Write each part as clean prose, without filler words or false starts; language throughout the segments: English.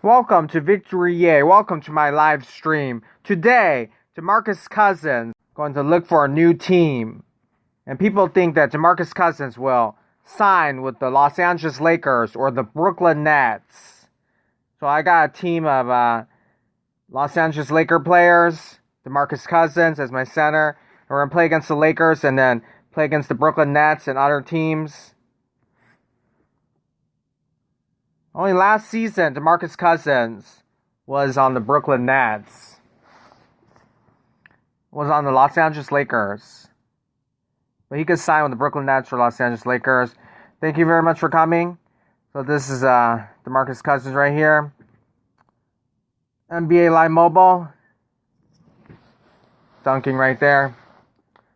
Welcome to Victory Yay. Welcome to my live stream. Today, Demarcus Cousins going to look for a new team. And people think that Demarcus Cousins will sign with the Los Angeles Lakers or the Brooklyn Nets. So I got a team of Los Angeles Laker players, Demarcus Cousins as my center. And we're going to play against the Lakers and then play against the Brooklyn Nets and other teams. Only last season, Demarcus Cousins was on the Brooklyn Nets. Was on the Los Angeles Lakers. But he could sign with the Brooklyn Nets or Los Angeles Lakers. Thank you very much for coming. So this is Demarcus Cousins right here. NBA Live Mobile. Dunking right there.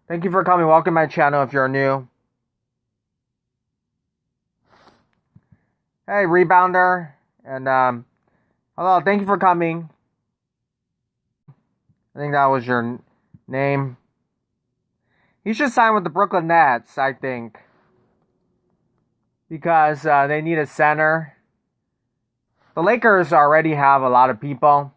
Thank you for coming. Welcome to my channel if you're new. Hey, rebounder, and hello, thank you for coming. I think that was your name. You should sign with the Brooklyn Nets, I think, because they need a center. The Lakers already have a lot of people.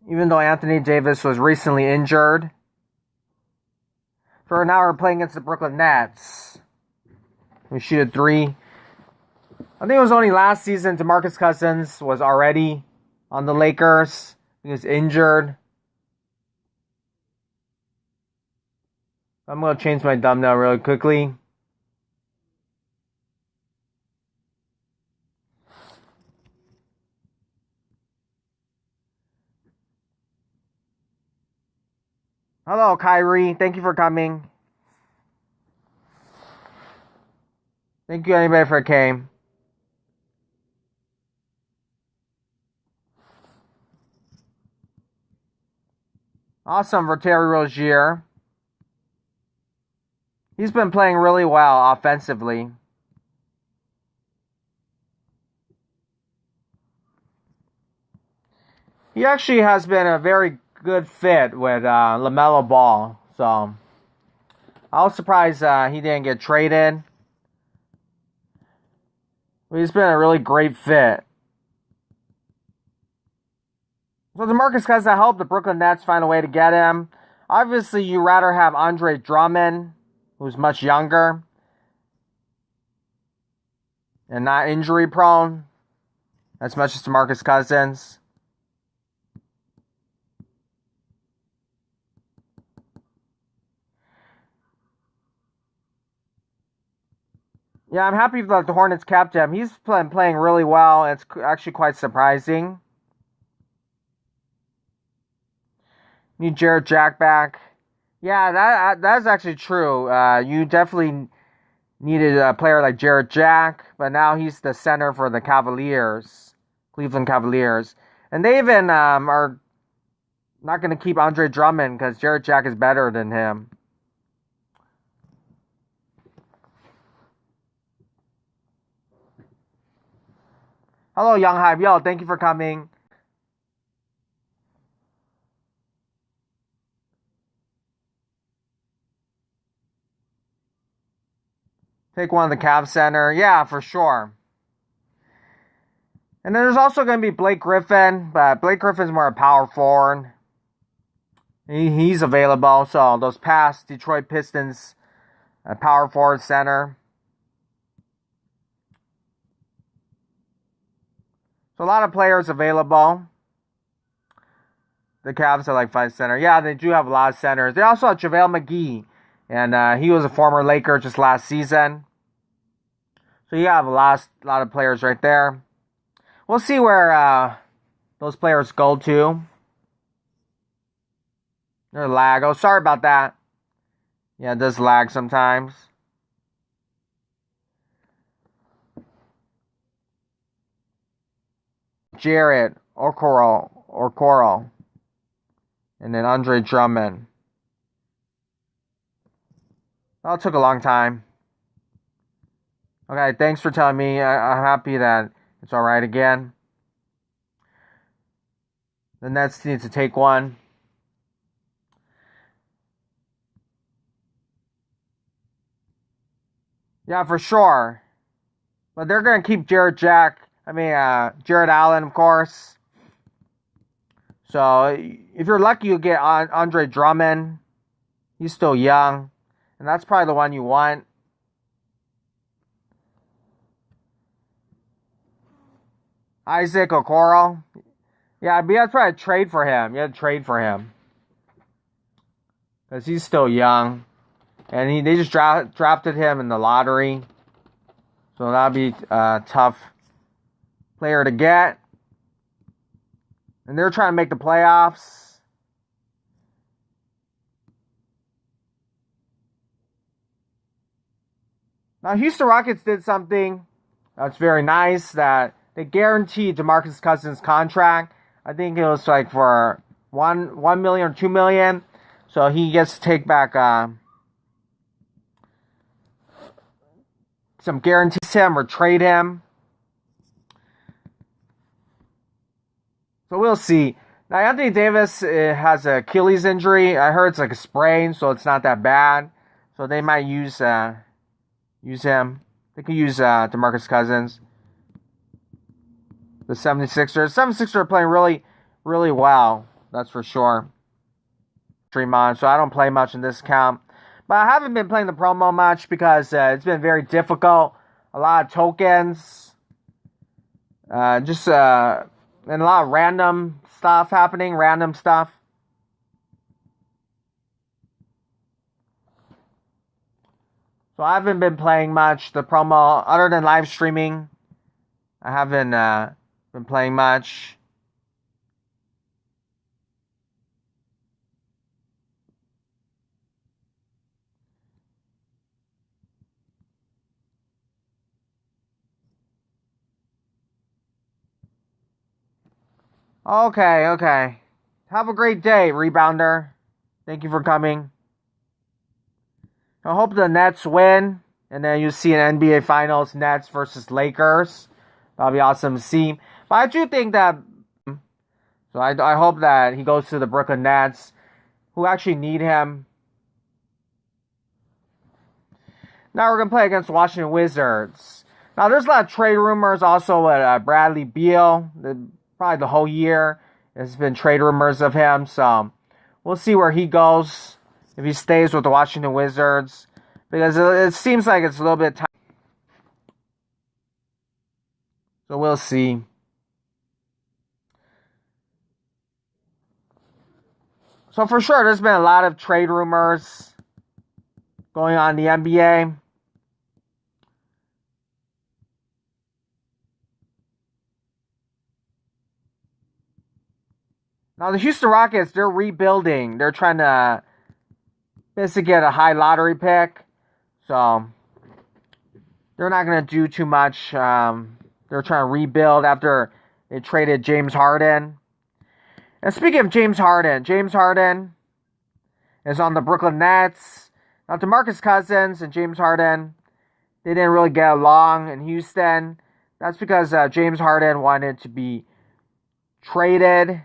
Even though Anthony Davis was recently injured. So now we're playing against the Brooklyn Nets. We shoot a three. I think it was only last season Demarcus Cousins was already on the Lakers. He was injured. I'm going to change my thumbnail really quickly. Hello, Kyrie. Thank you for coming. Thank you, anybody, for came. Awesome for Terry Rozier. He's been playing really well offensively. He actually has been a very good fit with LaMelo Ball. So I was surprised he didn't get traded. But he's been a really great fit. So Demarcus Cousins, I hope the Brooklyn Nets find a way to get him. Obviously, you'd rather have Andre Drummond, who's much younger and not injury prone as much as Demarcus Cousins. Yeah, I'm happy that the Hornets kept him. He's playing really well. It's actually quite surprising. Need Jarrett Jack back. Yeah, that's actually true. You definitely needed a player like Jarrett Jack, but now he's the center for the Cavaliers, Cleveland Cavaliers. And they even are not going to keep Andre Drummond because Jarrett Jack is better than him. Hello, Young Hype. Yo, thank you for coming. Take one of the Cavs center. Yeah, for sure. And then there's also going to be Blake Griffin, but Blake Griffin's more a power forward. He's available. So those past Detroit Pistons, a power forward center. So a lot of players available. The Cavs are like 5 center. Yeah, they do have a lot of centers. They also have JaVale McGee. And he was a former Laker just last season. So you have a lot of players right there. We'll see where those players go to. There's lag. Oh, sorry about that. Yeah, it does lag sometimes. Jarrett or Coral. And then Andre Drummond. That took a long time. Okay, thanks for telling me. I'm happy that it's alright again. The Nets need to take one. Yeah, for sure. But they're going to keep Jared Allen, of course. So if you're lucky, you'll get Andre Drummond. He's still young. And that's probably the one you want. Isaac Okoro. Yeah, but you have to try to trade for him. You have to trade for him. Because he's still young. And they just drafted him in the lottery. So that'll be a tough player to get. And they're trying to make the playoffs. Now, Houston Rockets did something that's very nice, that they guaranteed Demarcus Cousins' contract. I think it was like for $1 million or $2 million. So he gets to take back some guarantees him or trade him. So we'll see. Now, Anthony Davis has an Achilles injury. I heard it's like a sprain, so it's not that bad. So they might use him. They can use Demarcus Cousins. The 76ers. 76ers are playing really, really well. That's for sure. Stream on, so I don't play much in this account. But I haven't been playing the promo much because it's been very difficult. A lot of tokens. And a lot of random stuff happening. Random stuff. So I haven't been playing much the promo other than live streaming. I haven't been playing much. Okay. Have a great day, rebounder. Thank you for coming. I hope the Nets win. And then you see an NBA Finals, Nets versus Lakers. That'll be awesome to see. But I do think that... So I hope that he goes to the Brooklyn Nets, who actually need him. Now we're going to play against the Washington Wizards. Now there's a lot of trade rumors also with Bradley Beal. Probably the whole year there's been trade rumors of him. So we'll see where he goes. If he stays with the Washington Wizards. Because it seems like it's a little bit time. So we'll see. So for sure, there's been a lot of trade rumors going on in the NBA. Now the Houston Rockets, they're rebuilding. They're trying to basically get a high lottery pick. So they're not going to do too much. They're trying to rebuild after they traded James Harden. And speaking of James Harden is on the Brooklyn Nets. Now, Demarcus Cousins and James Harden, they didn't really get along in Houston. That's because James Harden wanted to be traded.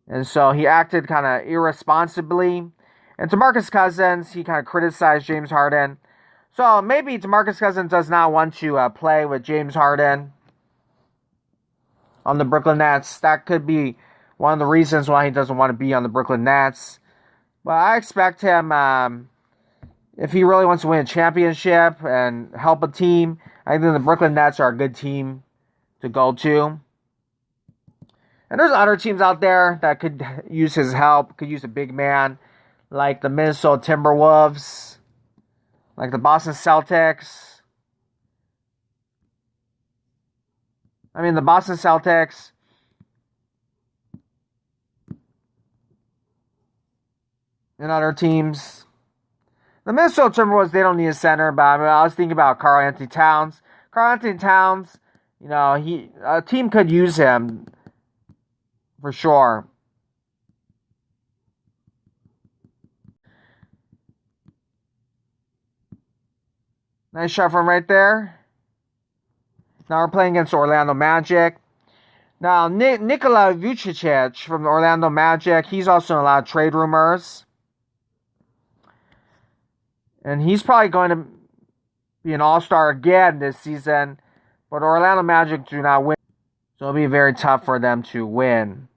And so he acted kind of irresponsibly. And Demarcus Cousins, he kind of criticized James Harden. So maybe Demarcus Cousins does not want to play with James Harden on the Brooklyn Nets. That could be one of the reasons why he doesn't want to be on the Brooklyn Nets. But I expect him, if he really wants to win a championship and help a team, I think the Brooklyn Nets are a good team to go to. And there's other teams out there that could use his help, could use a big man, like the Minnesota Timberwolves, like the Boston Celtics. The Boston Celtics. And other teams. The Minnesota Timberwolves, they don't need a center, but I was thinking about Karl-Anthony Towns. Karl-Anthony Towns, a team could use him for sure. Nice shot from right there. Now we're playing against Orlando Magic. Now, Nikola Vucevic from the Orlando Magic, he's also in a lot of trade rumors. And he's probably going to be an all-star again this season. But Orlando Magic do not win. So it'll be very tough for them to win.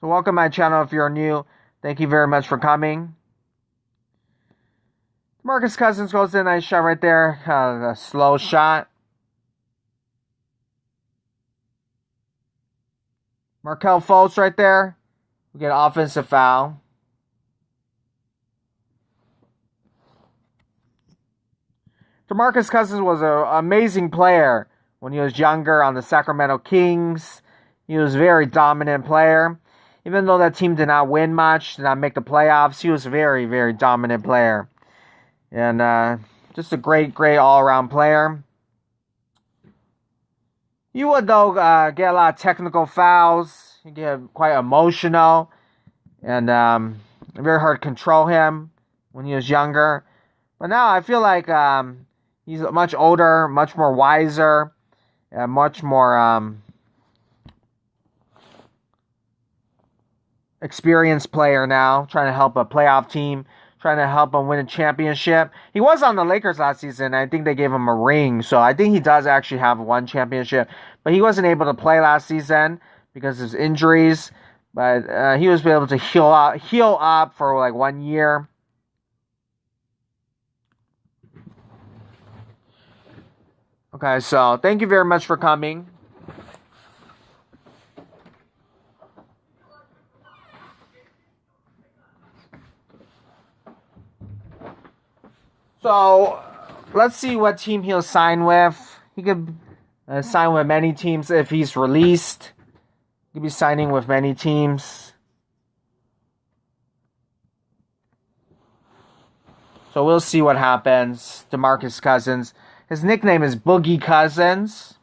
So welcome to my channel if you're new. Thank you very much for coming. Demarcus Cousins goes in, nice shot right there. A slow shot. Markelle Fultz right there. We get an offensive foul. Demarcus Cousins was an amazing player when he was younger on the Sacramento Kings. He was a very dominant player. Even though that team did not win much, did not make the playoffs, he was a very, very dominant player. And just a great, great all-around player. He would, though, get a lot of technical fouls. He get quite emotional. And very hard to control him when he was younger. But now I feel like he's much older, much more wiser, and much more experienced player now, trying to help a playoff team, trying to help him win a championship. He was on the Lakers last season. I think they gave him a ring, so I think he does actually have one championship. But he wasn't able to play last season because of his injuries. But he was able to heal up for like 1 year. Okay, so thank you very much for coming. So, let's see what team he'll sign with. He could sign with many teams if he's released. He could be signing with many teams. So, we'll see what happens. Demarcus Cousins. His nickname is Boogie Cousins.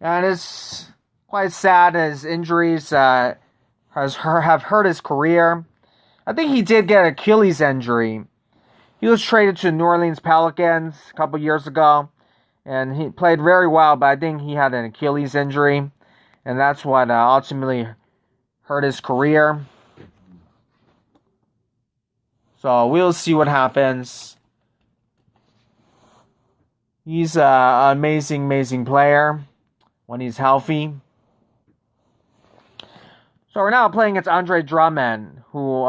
And it's quite sad. His injuries have hurt his career. I think he did get an Achilles injury. He was traded to New Orleans Pelicans a couple years ago. And he played very well, but I think he had an Achilles injury. And that's what ultimately hurt his career. So we'll see what happens. He's an amazing, amazing player when he's healthy. So we're now playing against Andre Drummond, who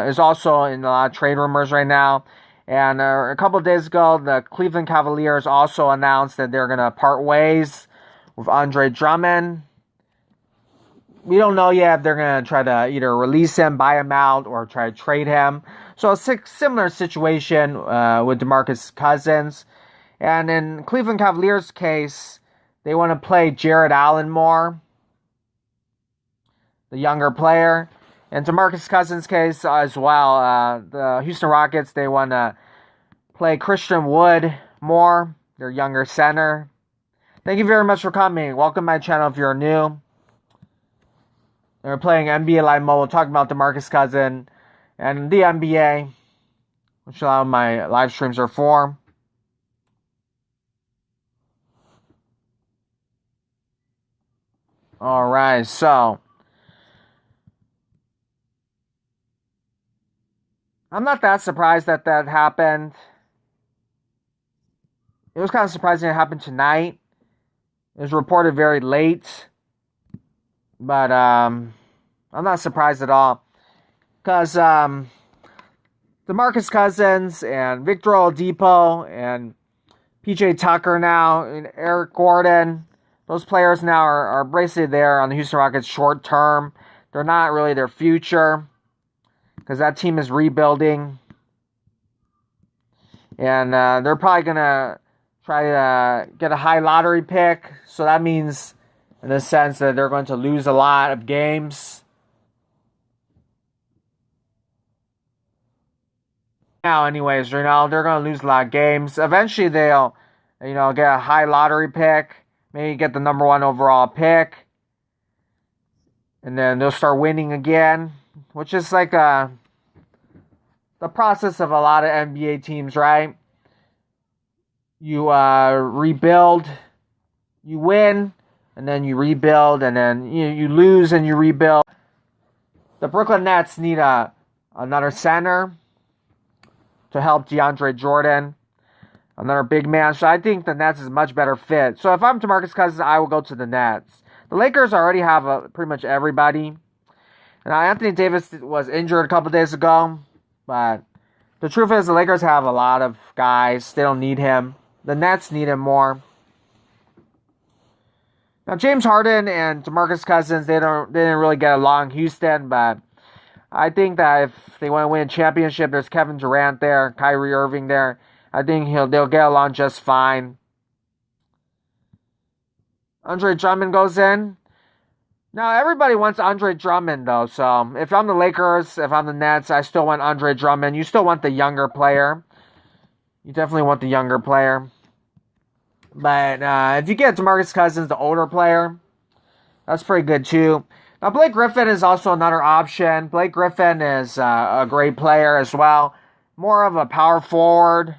is also in a lot of trade rumors right now. And a couple of days ago, the Cleveland Cavaliers also announced that they're going to part ways with Andre Drummond. We don't know yet if they're going to try to either release him, buy him out, or try to trade him. So a similar situation with Demarcus Cousins. And in Cleveland Cavaliers' case, they want to play Jared Allen more, the younger player. In Demarcus Cousins' case as well, the Houston Rockets, they want to play Christian Wood more, their younger center. Thank you very much for coming. Welcome to my channel if you're new. We're playing NBA Live Mobile, talking about Demarcus Cousins and the NBA, which a lot of my live streams are for. Alright, so I'm not that surprised that happened. It was kind of surprising it happened tonight. It was reported very late. But I'm not surprised at all. Because DeMarcus Cousins and Victor Oladipo and PJ Tucker now and Eric Gordon, those players now are basically there on the Houston Rockets short term. They're not really their future. Because that team is rebuilding. And they're probably going to try to get a high lottery pick. So that means, in the sense that they're going to lose a lot of games. Now, anyways, they're going to lose a lot of games. Eventually, they'll, get a high lottery pick. Maybe get the number 1 overall pick. And then they'll start winning again. Which is like the process of a lot of NBA teams, right? You rebuild, you win, and then you rebuild, and then you lose and you rebuild. The Brooklyn Nets need another center to help DeAndre Jordan, another big man. So I think the Nets is a much better fit. So if I'm Demarcus Cousins, I will go to the Nets. The Lakers already have pretty much everybody. Now, Anthony Davis was injured a couple days ago, but the truth is the Lakers have a lot of guys. They don't need him. The Nets need him more. Now, James Harden and DeMarcus Cousins, they didn't really get along in Houston, but I think that if they want to win a championship, there's Kevin Durant there, Kyrie Irving there. I think they'll get along just fine. Andre Drummond goes in. Now, everybody wants Andre Drummond, though. So, if I'm the Lakers, if I'm the Nets, I still want Andre Drummond. You still want the younger player. You definitely want the younger player. But if you get DeMarcus Cousins, the older player, that's pretty good, too. Now, Blake Griffin is also another option. Blake Griffin is a great player as well. More of a power forward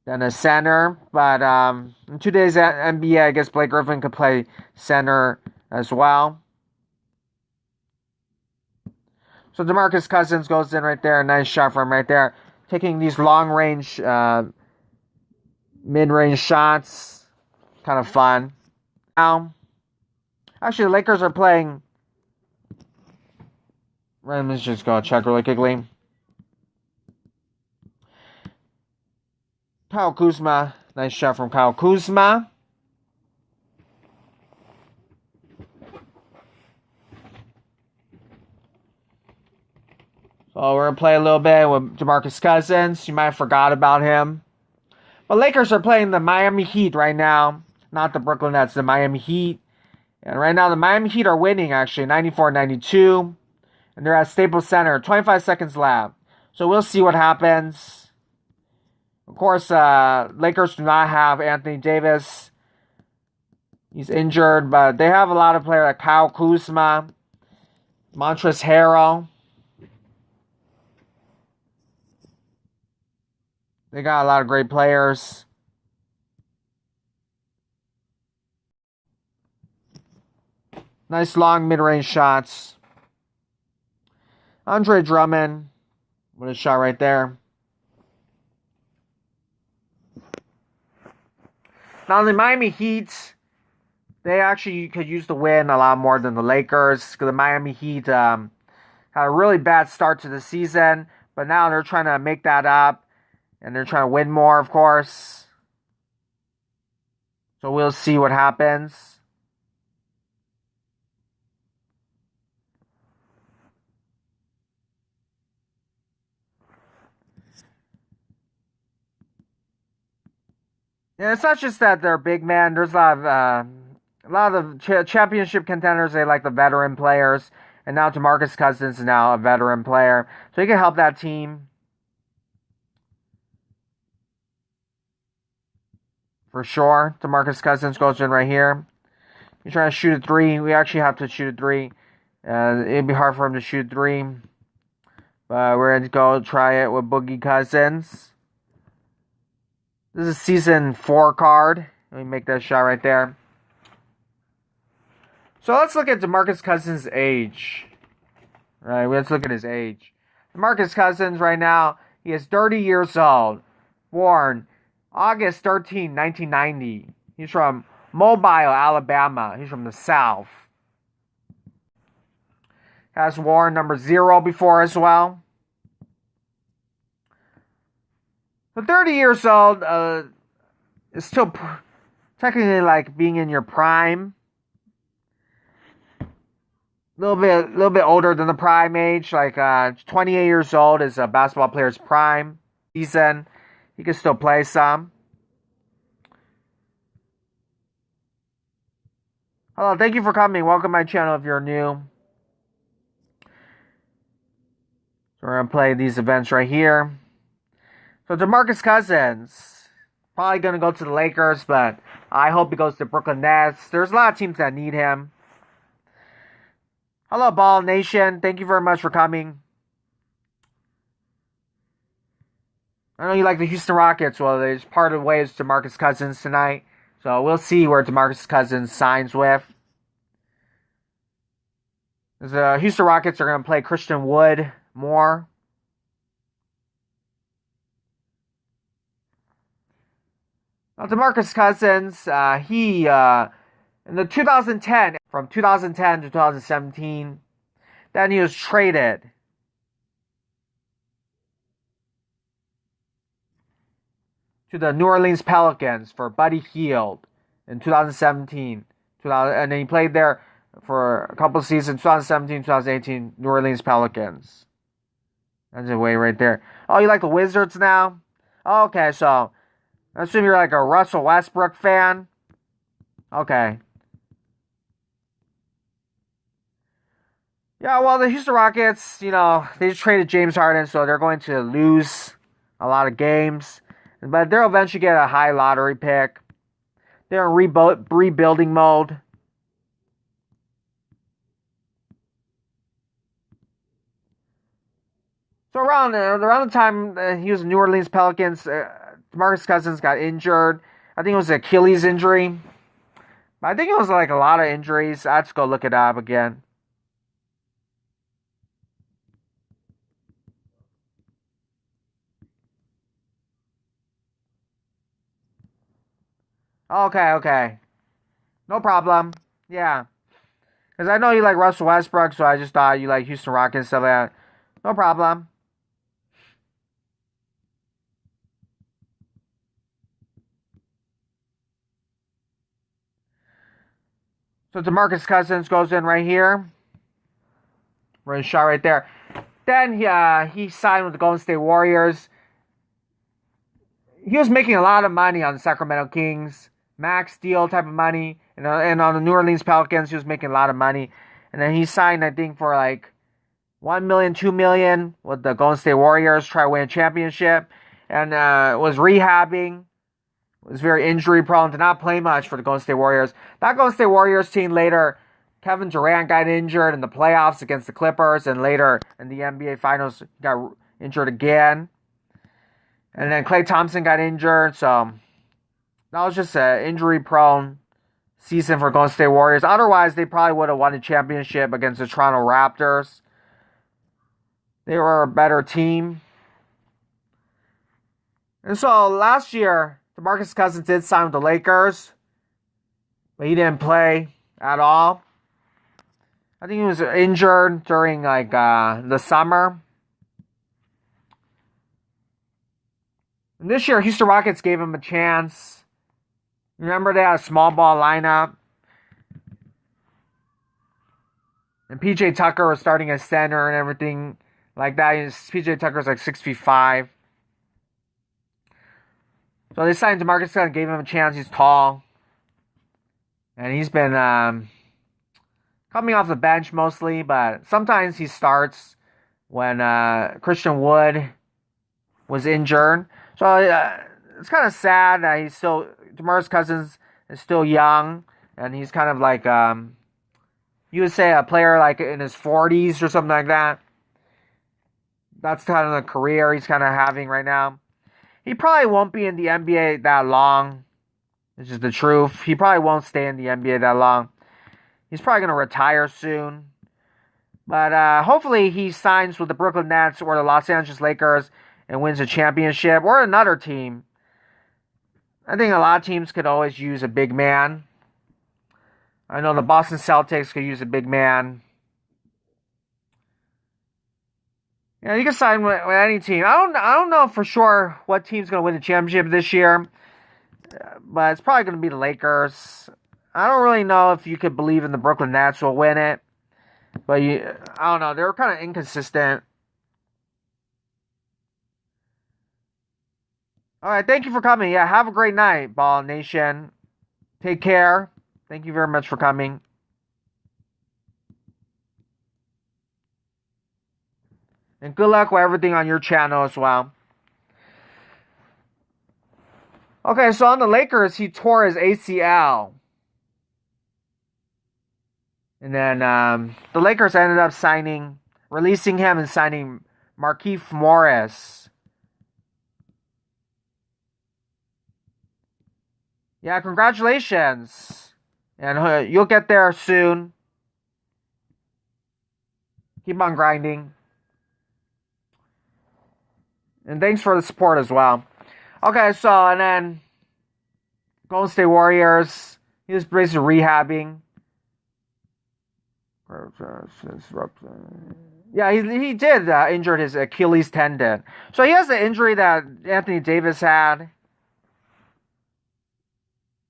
than a center. But in today's NBA, I guess Blake Griffin could play center as well. So DeMarcus Cousins goes in right there. Nice shot from right there. Taking these long-range, mid-range shots. Kind of fun. Now, actually, the Lakers are playing. Let's just go check really quickly. Kyle Kuzma. Nice shot from Kyle Kuzma. So we're going to play a little bit with DeMarcus Cousins. You might have forgot about him. But Lakers are playing the Miami Heat right now. Not the Brooklyn Nets, the Miami Heat. And right now the Miami Heat are winning, actually, 94-92. And they're at Staples Center. 25 seconds left. So we'll see what happens. Of course, Lakers do not have Anthony Davis. He's injured, but they have a lot of players like Kyle Kuzma, Montrezl Harrell. They got a lot of great players. Nice long mid-range shots. Andre Drummond with a shot right there. Now the Miami Heat, they actually could use the win a lot more than the Lakers. Because the Miami Heat had a really bad start to the season. But now they're trying to make that up. And they're trying to win more, of course. So we'll see what happens. And it's not just that they're big men. There's a lot of championship contenders. They like the veteran players. And now DeMarcus Cousins is now a veteran player. So he can help that team. For sure. DeMarcus Cousins goes in right here. He's trying to shoot a three. We actually have to shoot a three. It'd be hard for him to shoot a three. But we're going to go try it with Boogie Cousins. This is season 4 card. Let me make that shot right there. So let's look at DeMarcus Cousins' age. Right, let's look at his age. DeMarcus Cousins right now, he is 30 years old. Born August 13, 1990. He's from Mobile, Alabama. He's from the South. Has worn number 0 before as well. So 30 years old is still technically like being in your prime. A little bit older than the prime age. Like 28 years old is a basketball player's prime season. He can still play some. Hello, thank you for coming. Welcome to my channel if you're new. So we're going to play these events right here. So DeMarcus Cousins, probably going to go to the Lakers, but I hope he goes to Brooklyn Nets. There's a lot of teams that need him. Hello, Ball Nation. Thank you very much for coming. I know you like the Houston Rockets. Well, there's part of the way is DeMarcus Cousins tonight. So we'll see where Demarcus Cousins signs with. The Houston Rockets are going to play Christian Wood more. Now, Demarcus Cousins, he in the 2010, from 2010 to 2017, then he was traded to the New Orleans Pelicans for Buddy Hield in 2017. And then he played there for a couple of seasons, 2017, 2018, New Orleans Pelicans. That's a way right there. Oh, you like the Wizards now? Okay, so I assume you're like a Russell Westbrook fan. Okay. Yeah, well, the Houston Rockets, they just traded James Harden, so they're going to lose a lot of games. But they'll eventually get a high lottery pick. They're in rebuilding mode. So around the time he was in New Orleans Pelicans, Demarcus Cousins got injured. I think it was an Achilles injury. I think it was like a lot of injuries. I have to go look it up again. Okay. No problem. Yeah. Because I know you like Russell Westbrook, so I just thought you like Houston Rockets and stuff like that. No problem. So Demarcus Cousins goes in right here. Right shot right there. Then he signed with the Golden State Warriors. He was making a lot of money on the Sacramento Kings. Max deal type of money. And on the New Orleans Pelicans, he was making a lot of money. And then he signed, I think, for like $1 million, $2 million with the Golden State Warriors, try to win a championship. And was rehabbing. Was very injury prone, did not play much for the Golden State Warriors. That Golden State Warriors team later, Kevin Durant got injured in the playoffs against the Clippers, and later in the NBA Finals got injured again. And then Klay Thompson got injured, so that was just an injury prone season for Golden State Warriors. Otherwise, they probably would have won the championship against the Toronto Raptors. They were a better team. And so last year, Demarcus Cousins did sign with the Lakers, but he didn't play at all. I think he was injured during the summer. And this year, Houston Rockets gave him a chance. Remember, they had a small ball lineup. And PJ Tucker was starting as center and everything like that. PJ Tucker's like 6'5". So they signed Demarcus Cousins, gave him a chance. He's tall. And he's been coming off the bench mostly, but sometimes he starts when Christian Wood was injured. So it's kind of sad that Demarcus Cousins is still young, and he's kind of like, you would say a player like in his 40s or something like that. That's kind of the career he's kind of having right now. He probably won't be in the NBA that long. This is the truth. He probably won't stay in the NBA that long. He's probably going to retire soon. But hopefully he signs with the Brooklyn Nets or the Los Angeles Lakers and wins a championship or another team. I think a lot of teams could always use a big man. I know the Boston Celtics could use a big man. You can sign with any team. I don't know for sure what team's going to win the championship this year, but it's probably going to be the Lakers. I don't really know if you could believe in the Brooklyn Nets will win it, but I don't know. They're kind of inconsistent. All right, thank you for coming. Yeah, have a great night, Ball Nation. Take care. Thank you very much for coming. And good luck with everything on your channel as well. Okay, so on the Lakers, he tore his ACL. And then the Lakers ended up releasing him and signing Markieff Morris. Yeah, congratulations. And you'll get there soon. Keep on grinding. And thanks for the support as well. Okay, so, and then Golden State Warriors. He was basically rehabbing. Yeah, he did injured his Achilles tendon. So he has the injury that Anthony Davis had.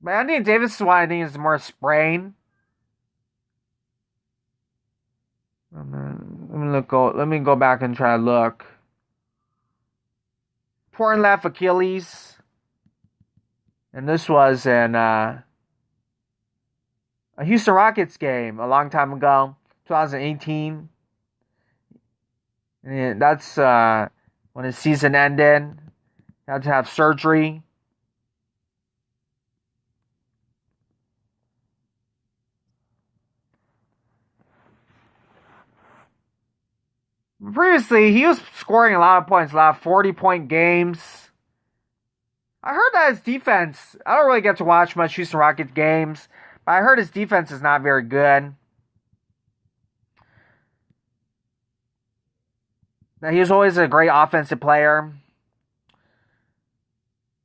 But Anthony Davis is why I think is more sprain. Let me go back and try to look. Torn left Achilles. And this was in a Houston Rockets game a long time ago, 2018. And that's when his season ended. He had to have surgery. Previously, he was scoring a lot of points, a lot of 40-point games. I heard that his defense, I don't really get to watch much Houston Rockets games, but I heard his defense is not very good. That he was always a great offensive player.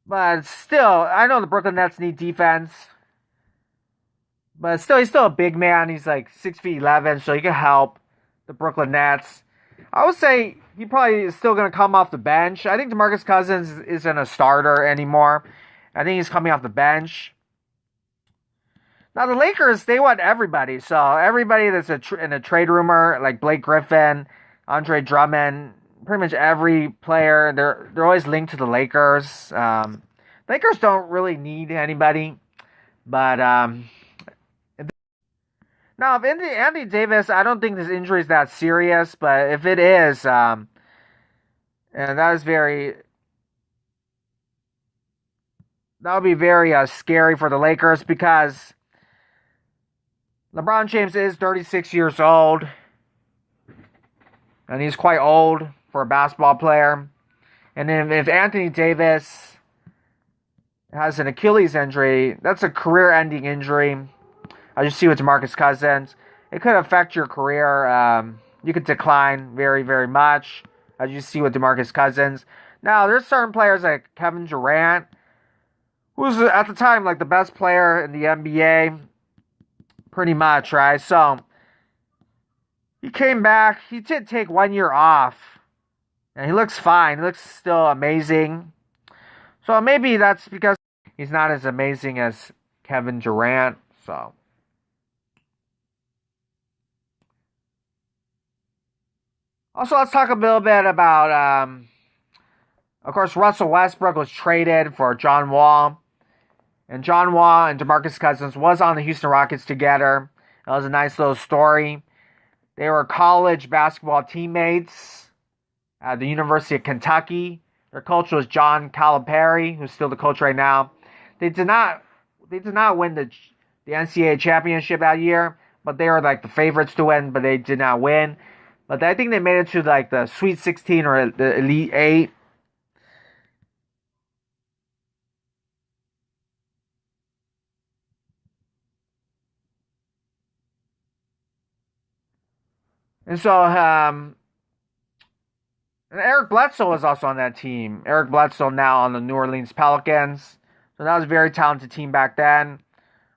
But still, I know the Brooklyn Nets need defense. But still, he's still a big man. He's like 6'11", so he can help the Brooklyn Nets. I would say he probably is still going to come off the bench. I think Demarcus Cousins isn't a starter anymore. I think he's coming off the bench. Now, the Lakers, they want everybody. So, everybody that's in a trade rumor, like Blake Griffin, Andre Drummond, pretty much every player, they're always linked to the Lakers. Lakers don't really need anybody. But, now, if Anthony Davis, I don't think this injury is that serious, but if it is, and that would be very scary for the Lakers because LeBron James is 36 years old, and he's quite old for a basketball player. And then if Anthony Davis has an Achilles injury, that's a career-ending injury. I just see with Demarcus Cousins. It could affect your career. You could decline very, very much. As you see with Demarcus Cousins. Now, there's certain players like Kevin Durant, who's at the time like the best player in the NBA. Pretty much, right? So, he came back. He did take 1 year off. And he looks fine. He looks still amazing. So, maybe that's because he's not as amazing as Kevin Durant. So, also, let's talk a little bit about, of course, Russell Westbrook was traded for John Wall. And John Wall and Demarcus Cousins was on the Houston Rockets together. It was a nice little story. They were college basketball teammates at the University of Kentucky. Their coach was John Calipari, who's still the coach right now. They did not win the NCAA championship that year, but they were like the favorites to win, but they did not win. But I think they made it to like the Sweet 16 or the Elite 8. And so, and Eric Bledsoe was also on that team. Eric Bledsoe now on the New Orleans Pelicans. So that was a very talented team back then,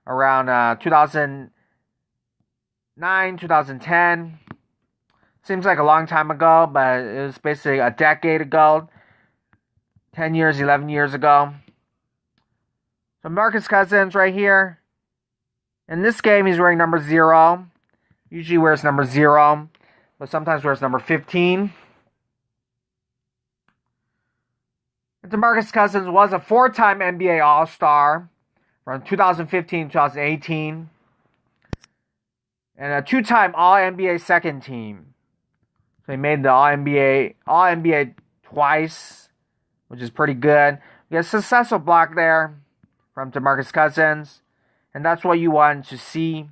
around 2009, 2010. Seems like a long time ago, but it was basically a decade ago. 10 years, 11 years ago. So Demarcus Cousins right here. In this game, he's wearing number 0. Usually wears number 0, but sometimes wears number 15. And Demarcus Cousins was a 4-time NBA All-Star from 2015 to 2018. And a 2-time All-NBA second team. So he made the All-NBA twice, which is pretty good. We got a successful block there from Demarcus Cousins. And that's what you want to see.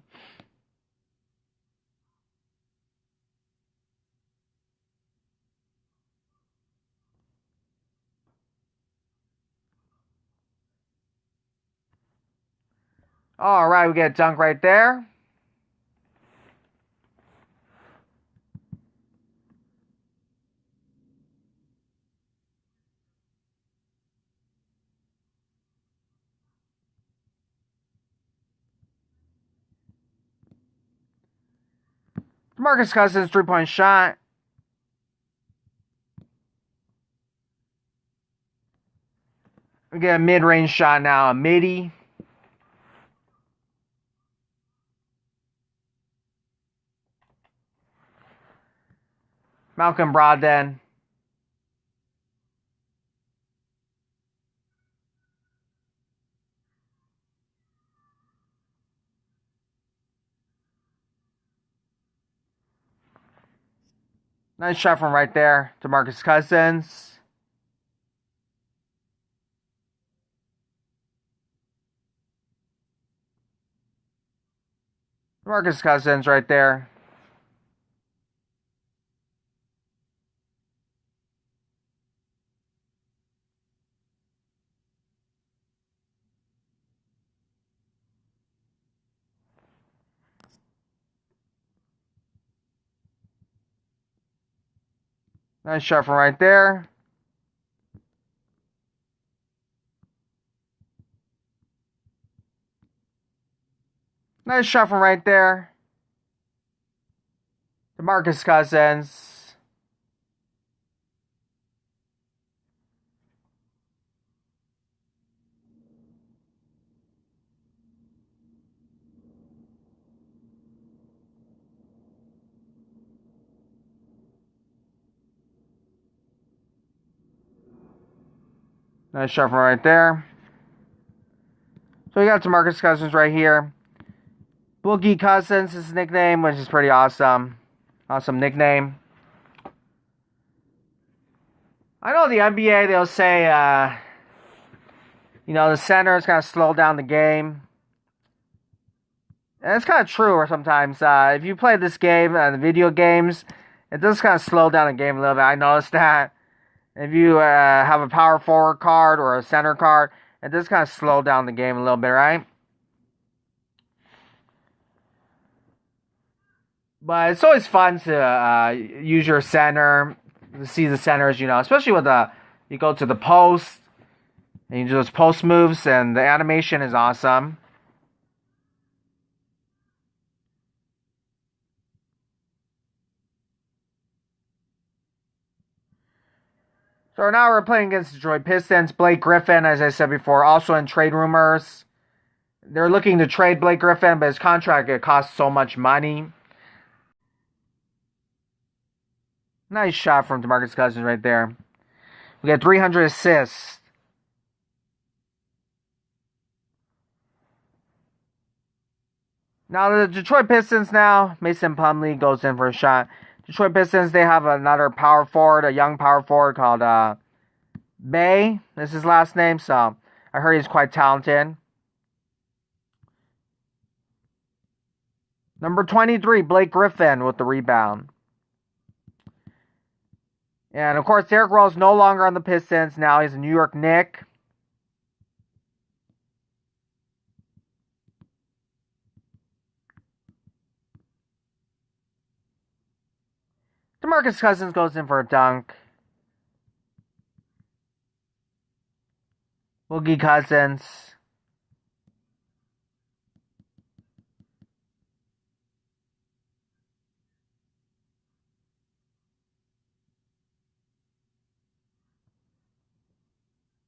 All right, we get a dunk right there. Demarcus Cousins, 3-point shot. We get a mid-range shot now, a midi. Malcolm Brogdon. Nice shot from right there, Demarcus Cousins. Demarcus Cousins right there. Nice shot from right there. Nice shot from right there. Demarcus Cousins. Nice shot from right there. So we got Demarcus Cousins right here. Boogie Cousins is his nickname, which is pretty awesome. Awesome nickname. I know the NBA, they'll say, the center is kind of slow down the game. And it's kind of true sometimes. If you play this game, the video games, it does kind of slow down the game a little bit. I noticed that. If you have a power forward card or a center card, it does kind of slow down the game a little bit, right? But it's always fun to use your center, to see the centers, especially with you go to the post, and you do those post moves, and the animation is awesome. So now we're playing against Detroit Pistons. Blake Griffin, as I said before, also in trade rumors. They're looking to trade Blake Griffin, but his contract, it costs so much money. Nice shot from Demarcus Cousins right there. We got 300 assists. Now the Detroit Pistons now, Mason Plumlee goes in for a shot. Detroit Pistons, they have another power forward, a young power forward called Bay. This is his last name, so I heard he's quite talented. Number 23, Blake Griffin with the rebound. And of course, Derrick Rose no longer on the Pistons. Now he's a New York Knick. Demarcus Cousins goes in for a dunk. Boogie Cousins.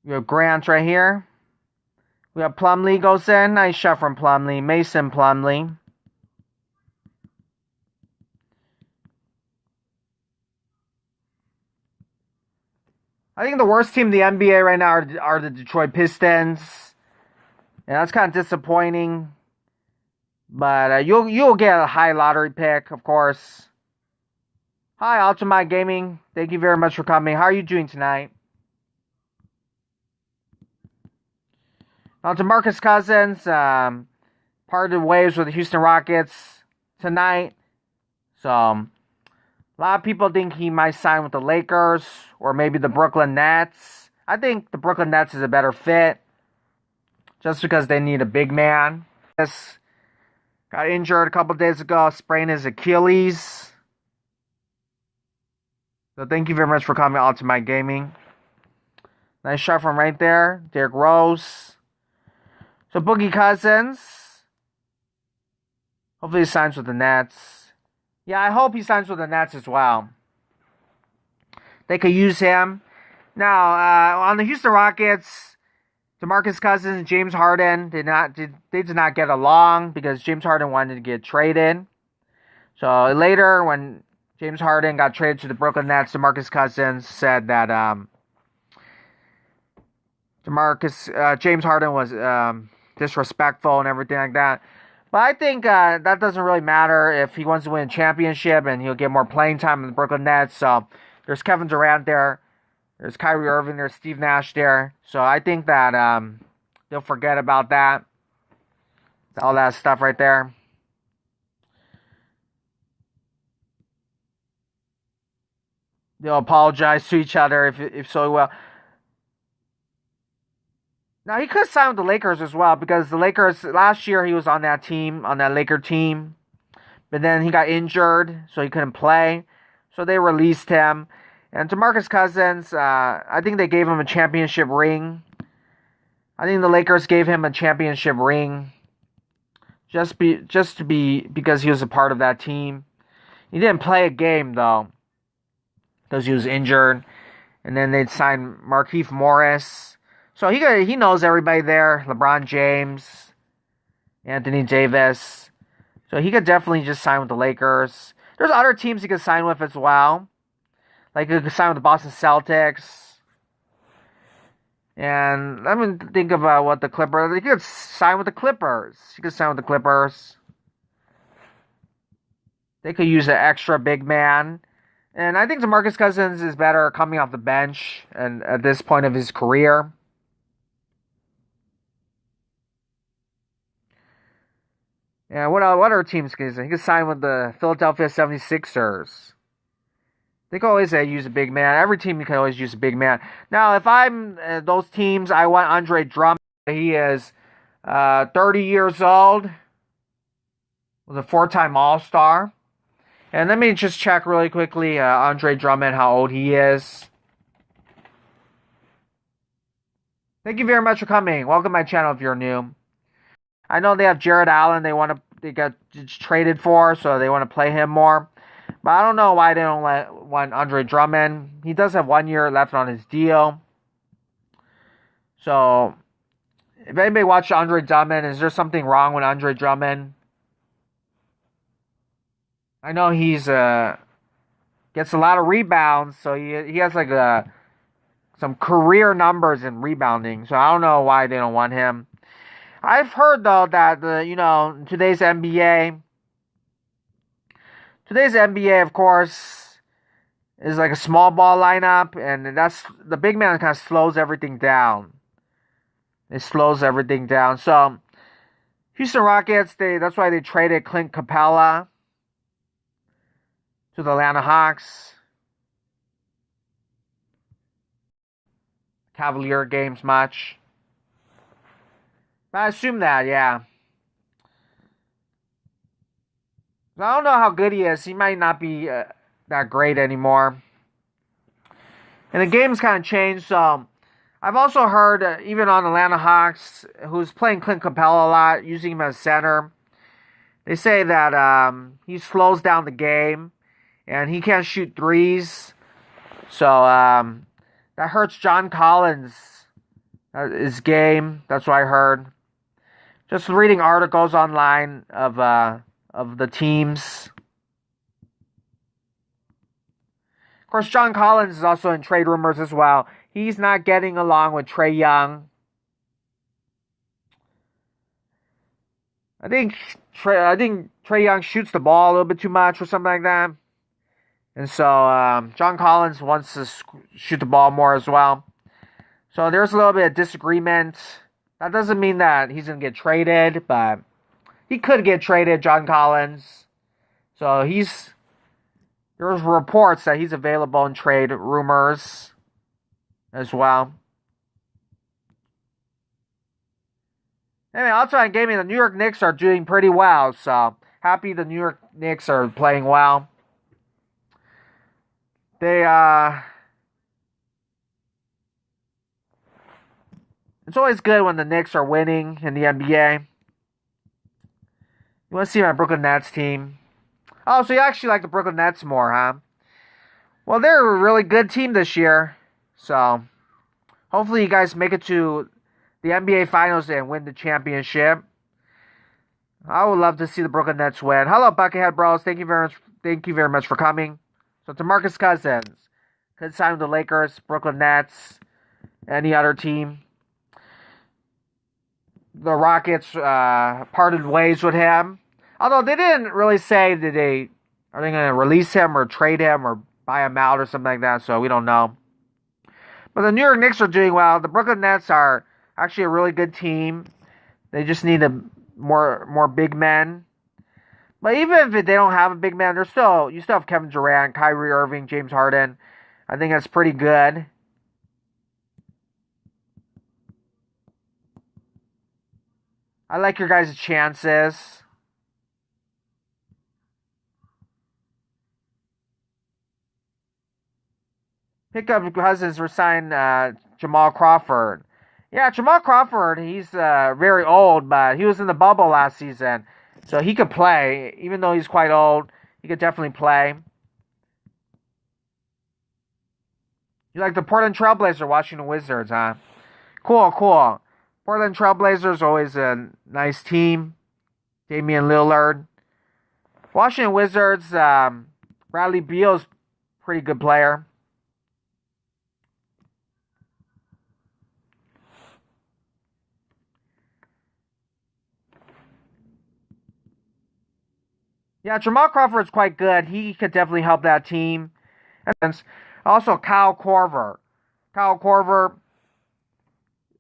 We have Grant right here. We have Plumlee goes in. Nice shot from Plumlee. Mason Plumlee. I think the worst team in the NBA right now are the Detroit Pistons. And that's kind of disappointing. But you'll get a high lottery pick, of course. Hi, Ultimate Gaming. Thank you very much for coming. How are you doing tonight? Now, Demarcus Cousins parted ways with the Houston Rockets tonight. So, a lot of people think he might sign with the Lakers or maybe the Brooklyn Nets. I think the Brooklyn Nets is a better fit just because they need a big man. Demarcus got injured a couple days ago, sprained his Achilles. So thank you very much for coming out to my gaming. Nice shot from right there. Derrick Rose. So Boogie Cousins. Hopefully he signs with the Nets. Yeah, I hope he signs with the Nets as well. They could use him. Now, on the Houston Rockets, Demarcus Cousins and James Harden did not get along because James Harden wanted to get traded. So later, when James Harden got traded to the Brooklyn Nets, Demarcus Cousins said that James Harden was disrespectful and everything like that. But I think that doesn't really matter if he wants to win a championship and he'll get more playing time in the Brooklyn Nets. So there's Kevin Durant there. There's Kyrie Irving there. Steve Nash there. So I think that they'll forget about that. All that stuff right there. They'll apologize to each other if so well. Now, he could sign with the Lakers as well because the Lakers, last year he was on that team, on that Laker team. But then he got injured, so he couldn't play. So they released him. And Demarcus Cousins, I think they gave him a championship ring. I think the Lakers gave him a championship ring because he was a part of that team. He didn't play a game, though, because he was injured. And then they'd sign Markieff Morris. So he knows everybody there. LeBron James, Anthony Davis. So he could definitely just sign with the Lakers. There's other teams he could sign with as well. Like he could sign with the Boston Celtics. And let me think about what the Clippers. He could sign with the Clippers. He could sign with the Clippers. They could use an extra big man. And I think Demarcus Cousins is better coming off the bench and at this point of his career. Yeah, what other teams can he sign? He can sign with the Philadelphia 76ers. They can always use a big man. Every team can always use a big man. Now, if I'm those teams, I want Andre Drummond. He is 30 years old. Was a four-time All-Star. And let me just check really quickly Andre Drummond, how old he is. Thank you very much for coming. Welcome to my channel if you're new. I know they have Jared Allen they got traded for, so they want to play him more. But I don't know why they don't want Andre Drummond. He does have 1 year left on his deal. So, if anybody watched Andre Drummond, is there something wrong with Andre Drummond? I know he's gets a lot of rebounds, so he has like some career numbers in rebounding. So I don't know why they don't want him. I've heard though that today's NBA, of course, is like a small ball lineup, and that's the big man kind of slows everything down. It slows everything down. So Houston Rockets, that's why they traded Clint Capella to the Atlanta Hawks. Cavalier games much. I assume that, yeah. I don't know how good he is. He might not be that great anymore. And the game's kind of changed, so I've also heard, even on Atlanta Hawks, who's playing Clint Capella a lot, using him as center, they say that he slows down the game, and he can't shoot threes. So that hurts John Collins' his game. That's what I heard. Just reading articles online of the teams. Of course, John Collins is also in trade rumors as well. He's not getting along with Trae Young. I think Trae Young shoots the ball a little bit too much or something like that. And so John Collins wants to shoot the ball more as well. So there's a little bit of disagreement. That doesn't mean that he's going to get traded, but he could get traded, John Collins. So there's reports that he's available in trade rumors as well. Anyway, outside gaming, the New York Knicks are doing pretty well. So happy the New York Knicks are playing well. It's always good when the Knicks are winning in the NBA. You want to see my Brooklyn Nets team? Oh, so you actually like the Brooklyn Nets more, huh? Well, they're a really good team this year. So hopefully you guys make it to the NBA Finals and win the championship. I would love to see the Brooklyn Nets win. Hello, Buckethead Bros. Thank you very much for coming. So Demarcus Cousins could sign with the Lakers, Brooklyn Nets, any other team. The Rockets parted ways with him. Although they didn't really say are they going to release him or trade him or buy him out or something like that, so we don't know. But the New York Knicks are doing well. The Brooklyn Nets are actually a really good team. They just need more big men. But even if they don't have a big man, you still have Kevin Durant, Kyrie Irving, James Harden. I think that's pretty good. I like your guys' chances. Pick up Cousins for sign Jamal Crawford. Yeah, Jamal Crawford, he's very old, but he was in the bubble last season. So he could play. Even though he's quite old, he could definitely play. You like the Portland Trailblazers, Washington Wizards, huh? Cool. Portland Trailblazers, always a nice team. Damian Lillard. Washington Wizards, Bradley Beal's pretty good player. Yeah, Jamal Crawford's quite good. He could definitely help that team. And also, Kyle Korver. Kyle Korver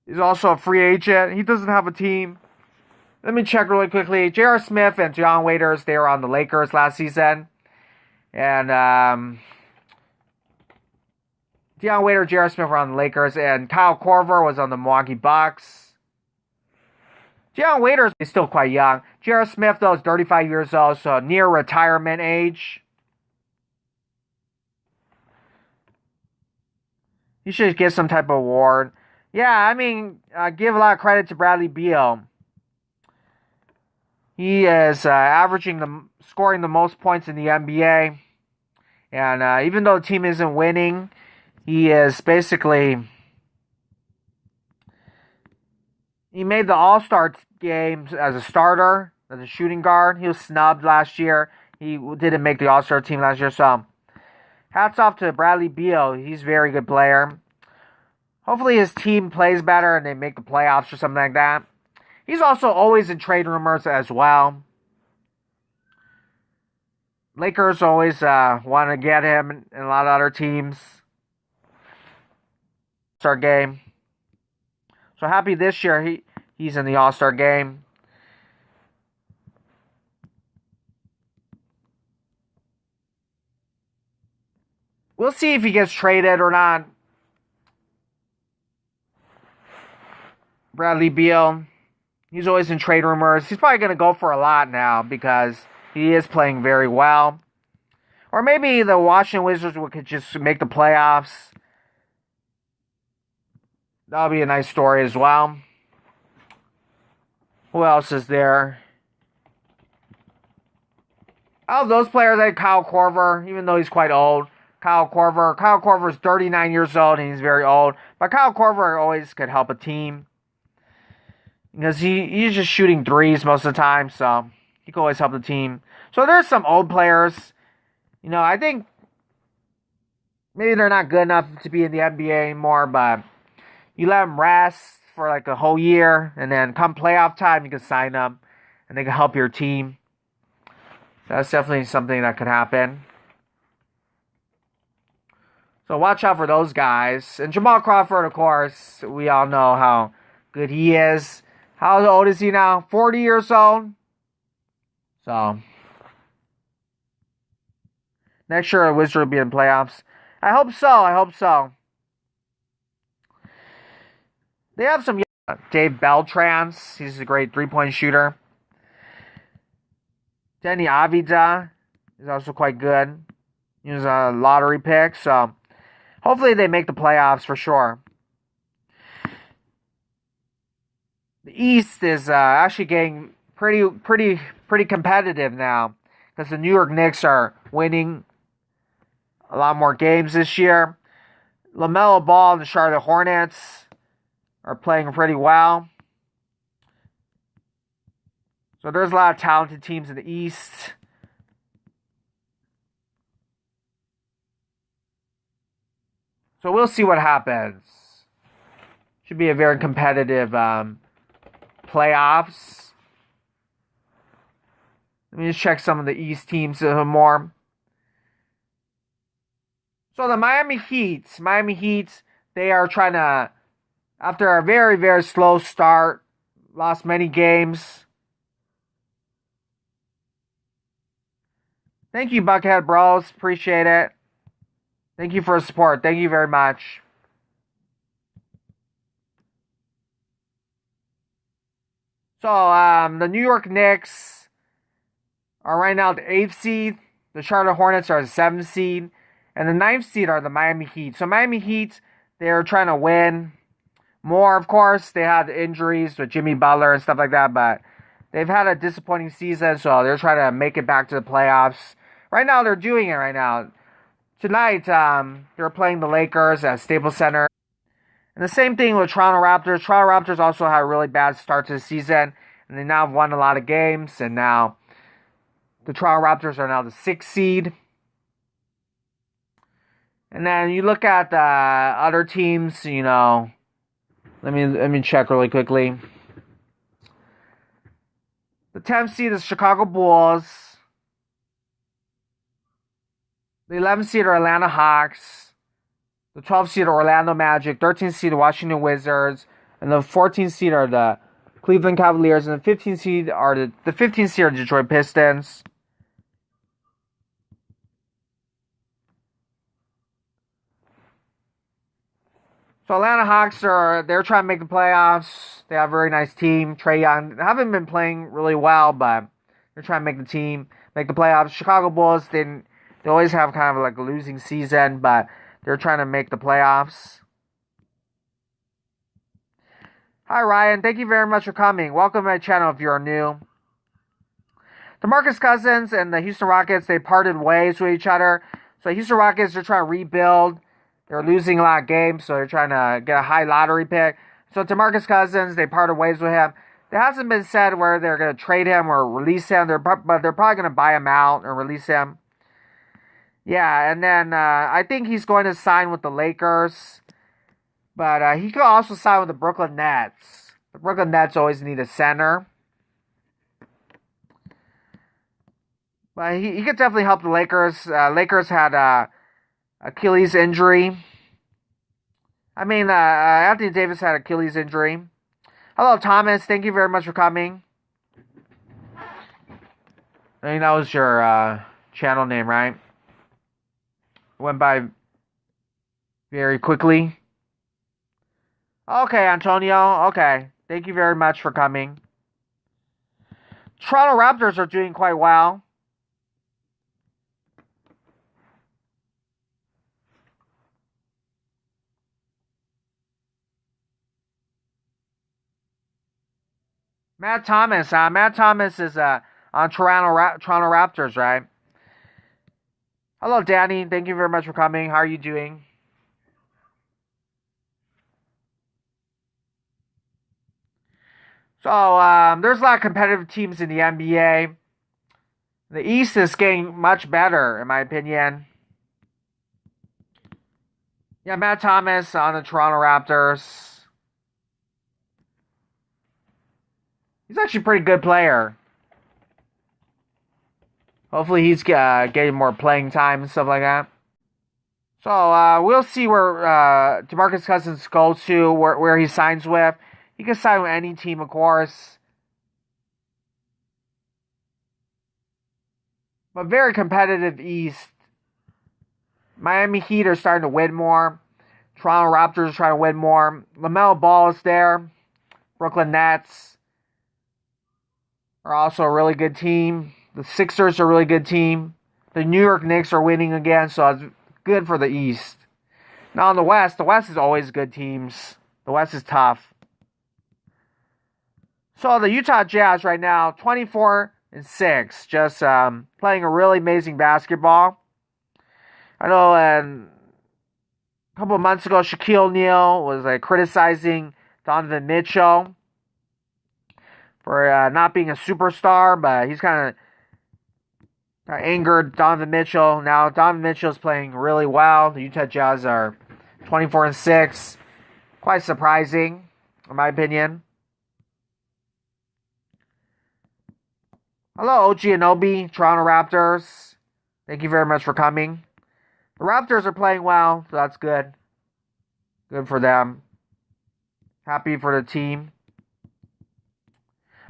is also a free agent. He doesn't have a team. Let me check really quickly. J.R. Smith and Dion Waiters, they were on the Lakers last season. And Dion Waiters, J.R. Smith were on the Lakers. And Kyle Korver was on the Milwaukee Bucks. Dion Waiters is still quite young. J.R. Smith, though, is 35 years old, so near retirement age. He should get some type of award. Yeah, I mean, give a lot of credit to Bradley Beal. He is scoring the most points in the NBA. And even though the team isn't winning, he is basically... He made the All-Star games as a starter, as a shooting guard. He was snubbed last year. He didn't make the All-Star team last year, so hats off to Bradley Beal. He's a very good player. Hopefully his team plays better and they make the playoffs or something like that. He's also always in trade rumors as well. Lakers always want to get him and a lot of other teams. All-Star game. So happy this year he's in the All-Star game. We'll see if he gets traded or not. Bradley Beal, he's always in trade rumors. He's probably going to go for a lot now because he is playing very well. Or maybe the Washington Wizards could just make the playoffs. That'll be a nice story as well. Who else is there? Out of those players, I had Kyle Korver, even though he's quite old. Kyle Korver is 39 years old and he's very old. But Kyle Korver always could help a team. Because he's just shooting threes most of the time, so he can always help the team. So there's some old players. You know, I think maybe they're not good enough to be in the NBA anymore, but you let them rest for like a whole year, and then come playoff time, you can sign them, and they can help your team. That's definitely something that could happen. So watch out for those guys. And Jamal Crawford, of course, we all know how good he is. How old is he now? 40 years old? So next year, the Wizards will be in playoffs. I hope so. They have some Dave Beltrans, he's a great three-point shooter. Denny Avida is also quite good. He was a lottery pick, so hopefully they make the playoffs for sure. The East is actually getting pretty competitive now because the New York Knicks are winning a lot more games this year. LaMelo Ball and the Charlotte Hornets are playing pretty well. So there's a lot of talented teams in the East. So we'll see what happens. Should be a very competitive playoffs. Let me just check some of the East teams a little more. So the Miami Heat, they are trying to, after a very slow start, lost many games. Thank you, Buckhead Bros. Appreciate it. Thank you for the support. Thank you very much. So, the New York Knicks are right now the 8th seed. The Charlotte Hornets are the 7th seed. And the 9th seed are the Miami Heat. So, Miami Heat, they're trying to win more, of course. They had injuries with Jimmy Butler and stuff like that. But they've had a disappointing season. So, they're trying to make it back to the playoffs. Right now, they're doing it right now. Tonight, they're playing the Lakers at Staples Center. And the same thing with Toronto Raptors. Toronto Raptors also had a really bad start to the season. And they now have won a lot of games. And now the Toronto Raptors are now the 6th seed. And then you look at the other teams, you know. Let me check really quickly. The 10th seed is Chicago Bulls. The 11th seed are Atlanta Hawks. The 12th seed are Orlando Magic. 13th seed are Washington Wizards. And the 14th seed are the Cleveland Cavaliers. And the 15th seed are the 15th seed are Detroit Pistons. So Atlanta Hawks they're trying to make the playoffs. They have a very nice team. Trae Young haven't been playing really well, but they're trying to make the playoffs. Chicago Bulls they always have kind of like a losing season, but they're trying to make the playoffs. Hi Ryan, thank you very much for coming. Welcome to my channel if you're new. Demarcus Cousins and the Houston Rockets, they parted ways with each other. So Houston Rockets, they're trying to rebuild. They're losing a lot of games, so they're trying to get a high lottery pick. So Demarcus Cousins, they parted ways with him. It hasn't been said where they're going to trade him or release him, but they're probably going to buy him out or release him. Yeah, and then I think he's going to sign with the Lakers. But he could also sign with the Brooklyn Nets. The Brooklyn Nets always need a center. But he could definitely help the Lakers. Lakers had Achilles injury. Anthony Davis had Achilles injury. Hello, Thomas. Thank you very much for coming. I think that was your channel name, right? Went by very quickly. Okay, Antonio. Okay. Thank you very much for coming. Toronto Raptors are doing quite well. Matt Thomas. Matt Thomas is on Toronto Raptors, right? Hello, Danny. Thank you very much for coming. How are you doing? So, there's a lot of competitive teams in the NBA. The East is getting much better, in my opinion. Yeah, Matt Thomas on the Toronto Raptors. He's actually a pretty good player. Hopefully he's getting more playing time and stuff like that. So, we'll see where Demarcus Cousins goes to, where he signs with. He can sign with any team, of course. But very competitive East. Miami Heat are starting to win more. Toronto Raptors are trying to win more. LaMelo Ball is there. Brooklyn Nets are also a really good team. The Sixers are a really good team. The New York Knicks are winning again, so it's good for the East. Now in the West is always good teams. The West is tough. So the Utah Jazz right now, 24-6, just playing a really amazing basketball. I know a couple of months ago, Shaquille O'Neal was criticizing Donovan Mitchell for not being a superstar, but he's kind of angered Donovan Mitchell. Now Donovan Mitchell is playing really well. The Utah Jazz are 24-6. Quite surprising, in my opinion. Hello, OG Anunoby, Toronto Raptors. Thank you very much for coming. The Raptors are playing well, so that's good. Good for them. Happy for the team.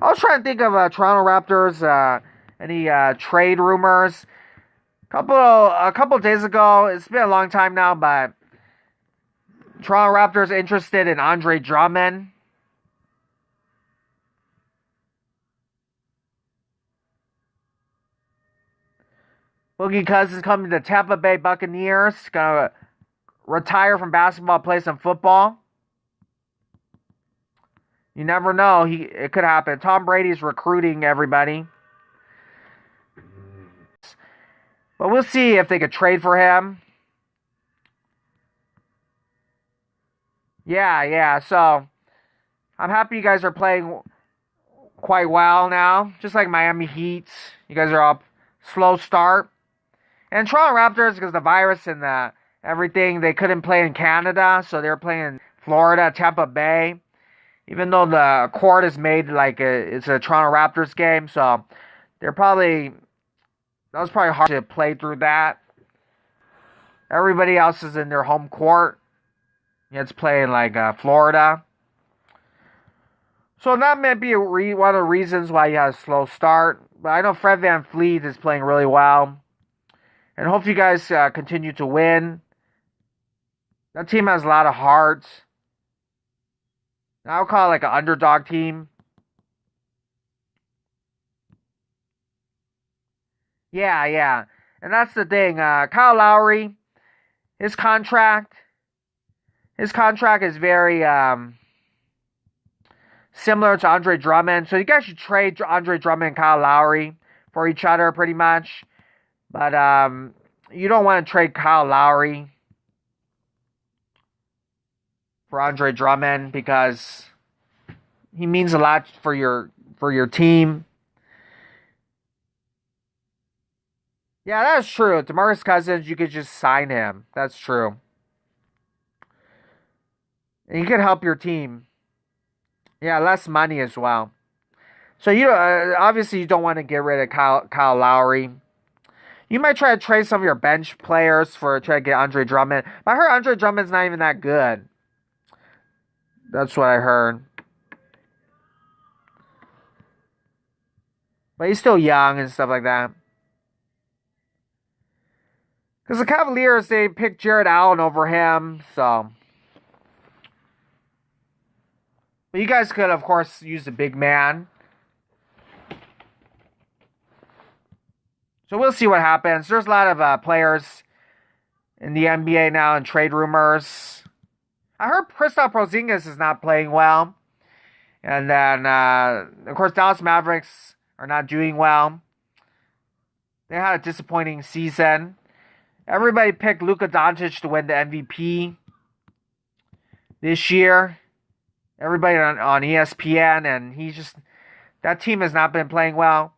I was trying to think of Toronto Raptors. Any trade rumors? A couple days ago. It's been a long time now, but Toronto Raptors interested in Andre Drummond. Boogie Cousins coming to Tampa Bay Buccaneers. Gonna retire from basketball, play some football. You never know. It could happen. Tom Brady's recruiting everybody. But we'll see if they could trade for him. Yeah. So, I'm happy you guys are playing quite well now. Just like Miami Heat. You guys are up slow start. And Toronto Raptors, because the virus and everything, they couldn't play in Canada. So, they were playing in Florida, Tampa Bay. Even though the court is made like it's a Toronto Raptors game. So, that was probably hard to play through that. Everybody else is in their home court. It's playing like Florida. So that may be one of the reasons why you had a slow start. But I know Fred VanVleet is playing really well. And hope you guys continue to win. That team has a lot of heart. I would call it like an underdog team. Yeah. And that's the thing. Kyle Lowry, his contract is very similar to Andre Drummond. So you guys should trade Andre Drummond and Kyle Lowry for each other pretty much. But you don't want to trade Kyle Lowry for Andre Drummond because he means a lot for your team. Yeah, that's true. Demarcus Cousins, you could just sign him. That's true. And you could help your team. Yeah, less money as well. So obviously you don't want to get rid of Kyle Lowry. You might try to trade some of your bench players try to get Andre Drummond. But I heard Andre Drummond's not even that good. That's what I heard. But he's still young and stuff like that. Because the Cavaliers, they picked Jared Allen over him, so. But you guys could, of course, use a big man. So we'll see what happens. There's a lot of players in the NBA now and trade rumors. I heard Kristaps Porzingis is not playing well. And then, of course, Dallas Mavericks are not doing well. They had a disappointing season. Everybody picked Luka Doncic to win the MVP this year. Everybody on ESPN, and that team has not been playing well.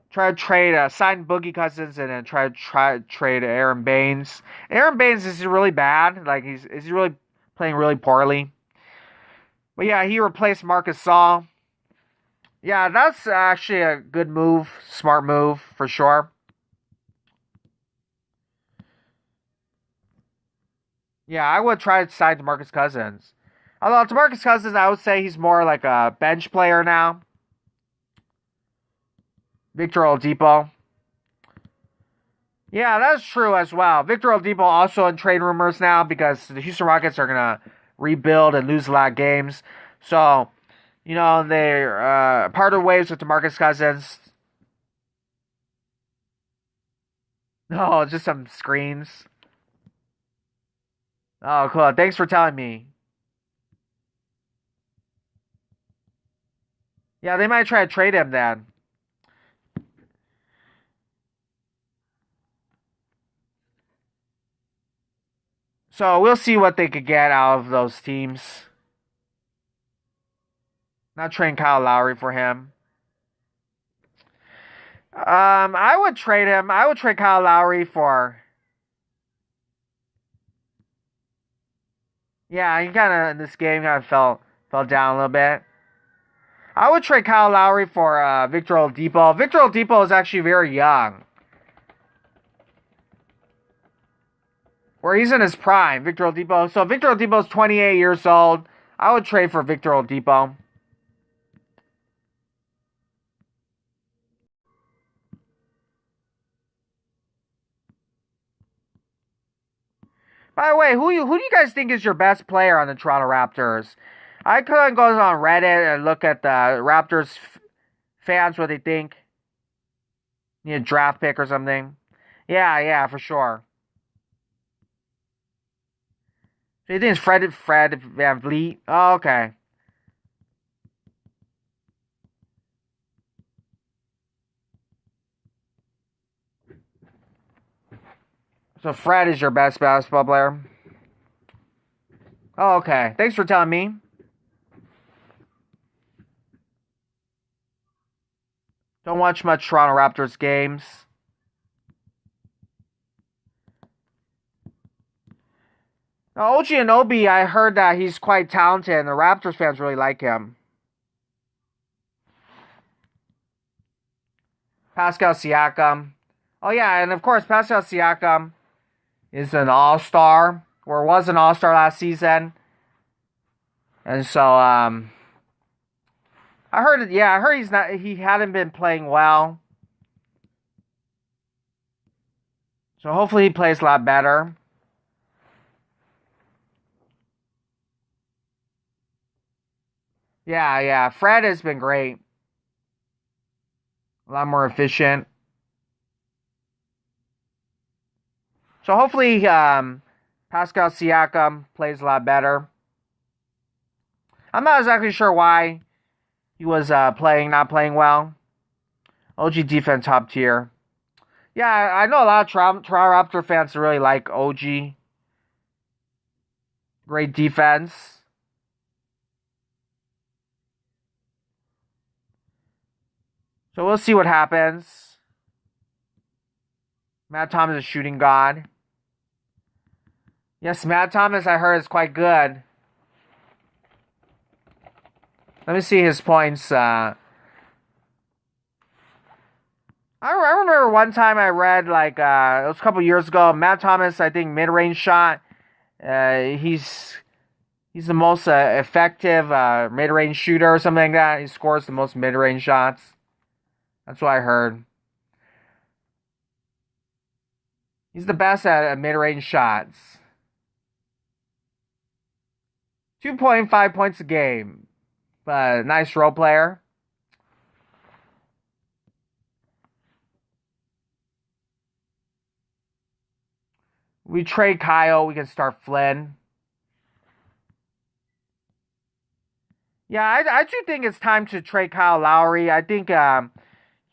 Try to sign Boogie Cousins and then try to trade Aaron Baines. Aaron Baines is really bad. Like he's really playing really poorly. But yeah, he replaced Marcus Gasol. Yeah, that's actually a good move, smart move for sure. Yeah, I would try to sign Demarcus Cousins. Although Demarcus Cousins, I would say he's more like a bench player now. Victor Oladipo. Yeah, that's true as well. Victor Oladipo also in trade rumors now because the Houston Rockets are gonna rebuild and lose a lot of games. So, they're parted ways with Demarcus Cousins. No, just some screens. Oh, cool. Thanks for telling me. Yeah, they might try to trade him then. So we'll see what they could get out of those teams. Not trading Kyle Lowry for him. I would trade him. I would trade Kyle Lowry for. Yeah, he kind of in this game kind of fell down a little bit. I would trade Kyle Lowry for Victor Oladipo. Victor Oladipo is actually very young. Where he's in his prime, Victor Oladipo. So Victor Oladipo is 28 years old. I would trade for Victor Oladipo. By the way, who do you guys think is your best player on the Toronto Raptors? I could go on Reddit and look at the Raptors fans what they think. Need a draft pick or something. Yeah, for sure. So you think it's Fred Van Vliet? Oh, okay. So Fred is your best basketball player? Oh, okay. Thanks for telling me. Don't watch much Toronto Raptors games. Now, OG Anunoby, I heard that he's quite talented, and the Raptors fans really like him. Pascal Siakam. Oh, yeah, and of course, Pascal Siakam is an all-star, or was an all-star last season. And so, I heard he hadn't been playing well. So hopefully he plays a lot better. Yeah, Fred has been great. A lot more efficient. So hopefully, Pascal Siakam plays a lot better. I'm not exactly sure why he was not playing well. OG defense top tier. Yeah, I know a lot of Toronto Raptor fans really like OG. Great defense. So we'll see what happens. Matt Thomas is shooting god. Yes, Matt Thomas, I heard, is quite good. Let me see his points. I remember one time I read, it was a couple years ago, Matt Thomas, I think, mid-range shot. He's the most effective mid-range shooter or something like that. He scores the most mid-range shots. That's what I heard. He's the best at mid-range shots. 2.5 points a game. But nice role player. We trade Kyle. We can start Flynn. Yeah, I do think it's time to trade Kyle Lowry. I think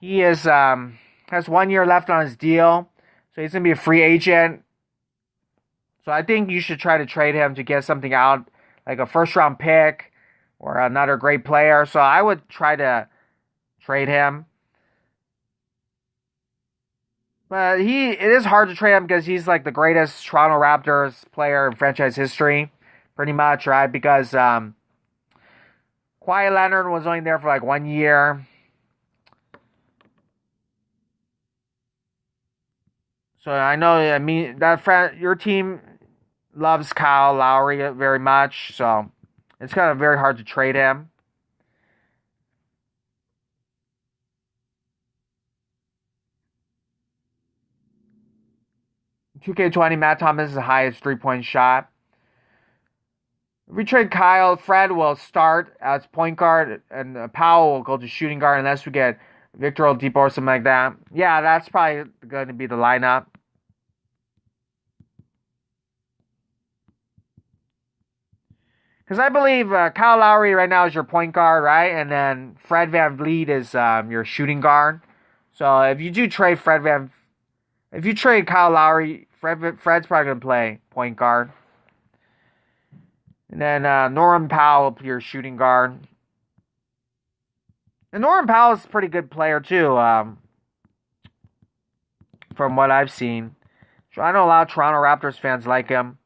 he has 1 year left on his deal, so he's gonna be a free agent. So I think you should try to trade him to get something out, like a first round pick or another great player. So I would try to trade him. But it is hard to trade him because he's like the greatest Toronto Raptors player in franchise history, pretty much, right? Because Kawhi Leonard was only there for like 1 year. So I mean, your team loves Kyle Lowry very much, so it's kind of very hard to trade him. 2K20, Matt Thomas is the highest 3-point shot. If we trade Kyle, Fred will start as point guard, and Powell will go to shooting guard unless we get Victor Oladipo or something like that. Yeah, that's probably going to be the lineup. Because I believe Kyle Lowry right now is your point guard, right? And then Fred VanVleet is your shooting guard. So if you do trade if you trade Kyle Lowry, Fred's probably going to play point guard. And then Norman Powell will be your shooting guard. And Norman Powell is a pretty good player too, from what I've seen. So I know a lot of Toronto Raptors fans like him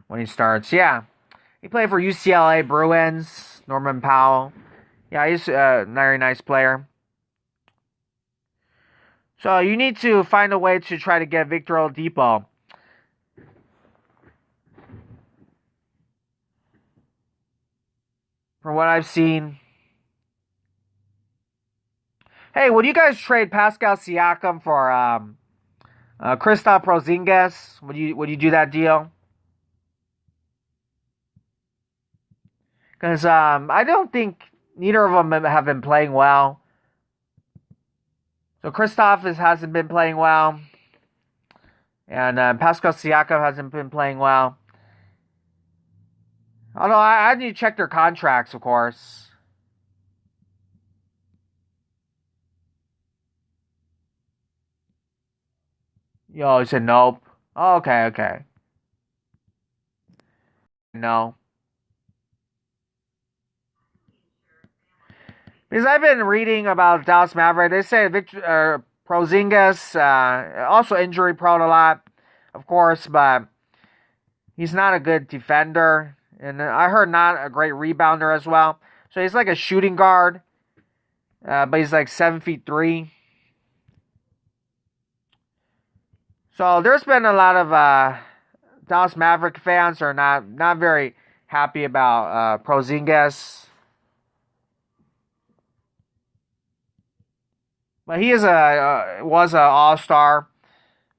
when he starts. Yeah, he played for UCLA Bruins, Norman Powell. Yeah, he's a very nice player. So you need to find a way to try to get Victor Oladipo. From what I've seen. Hey, would you guys trade Pascal Siakam for Kristaps Porzingis? Would you do that deal? Because I don't think neither of them have been playing well. So Kristaps hasn't been playing well. And Pascal Siakam hasn't been playing well. Although I need to check their contracts, of course. Yo, he said nope. Oh, okay. No. Because I've been reading about Dallas Maverick. They say Victor Porzingis also injury prone a lot, of course, but he's not a good defender. And I heard not a great rebounder as well. So he's like a shooting guard, but he's like 7'3". So there's been a lot of Dallas Maverick fans are not very happy about Porzingis. But he was an all-star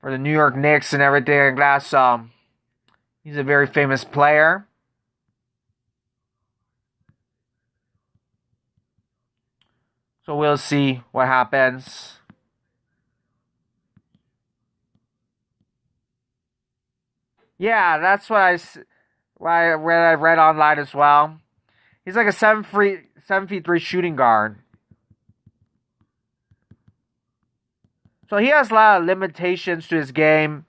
for the New York Knicks and everything like that. So he's a very famous player. So we'll see what happens. Yeah, that's what I read online as well. He's like a 7 feet 3 shooting guard. So he has a lot of limitations to his game.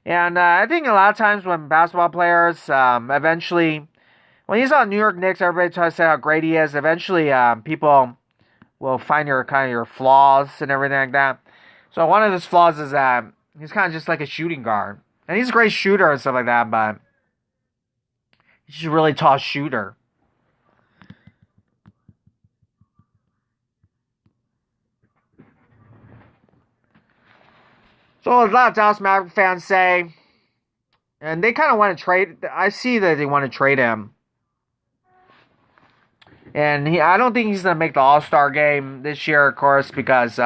And I think a lot of times when basketball players eventually, when he's on New York Knicks, everybody tries to say how great he is. Eventually, people will find your flaws and everything like that. So one of his flaws is that he's kind of just like a shooting guard. And he's a great shooter and stuff like that, but he's just a really tall shooter. So a lot of Dallas Maverick fans say, and they kind of want to trade. I see that they want to trade him. And I don't think he's going to make the All-Star game this year, of course, because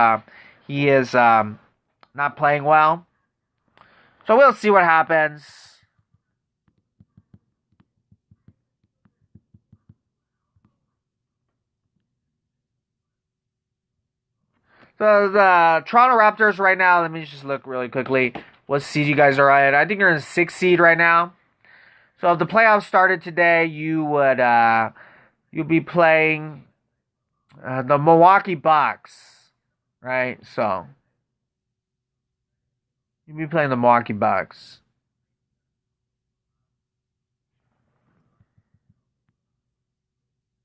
he is not playing well. So we'll see what happens. So the Toronto Raptors right now, let me just look really quickly what seed you guys are at. I think you're in 6th seed right now. So if the playoffs started today, you'll be playing the Milwaukee Bucks, right? So you'll be playing the Milwaukee Bucks.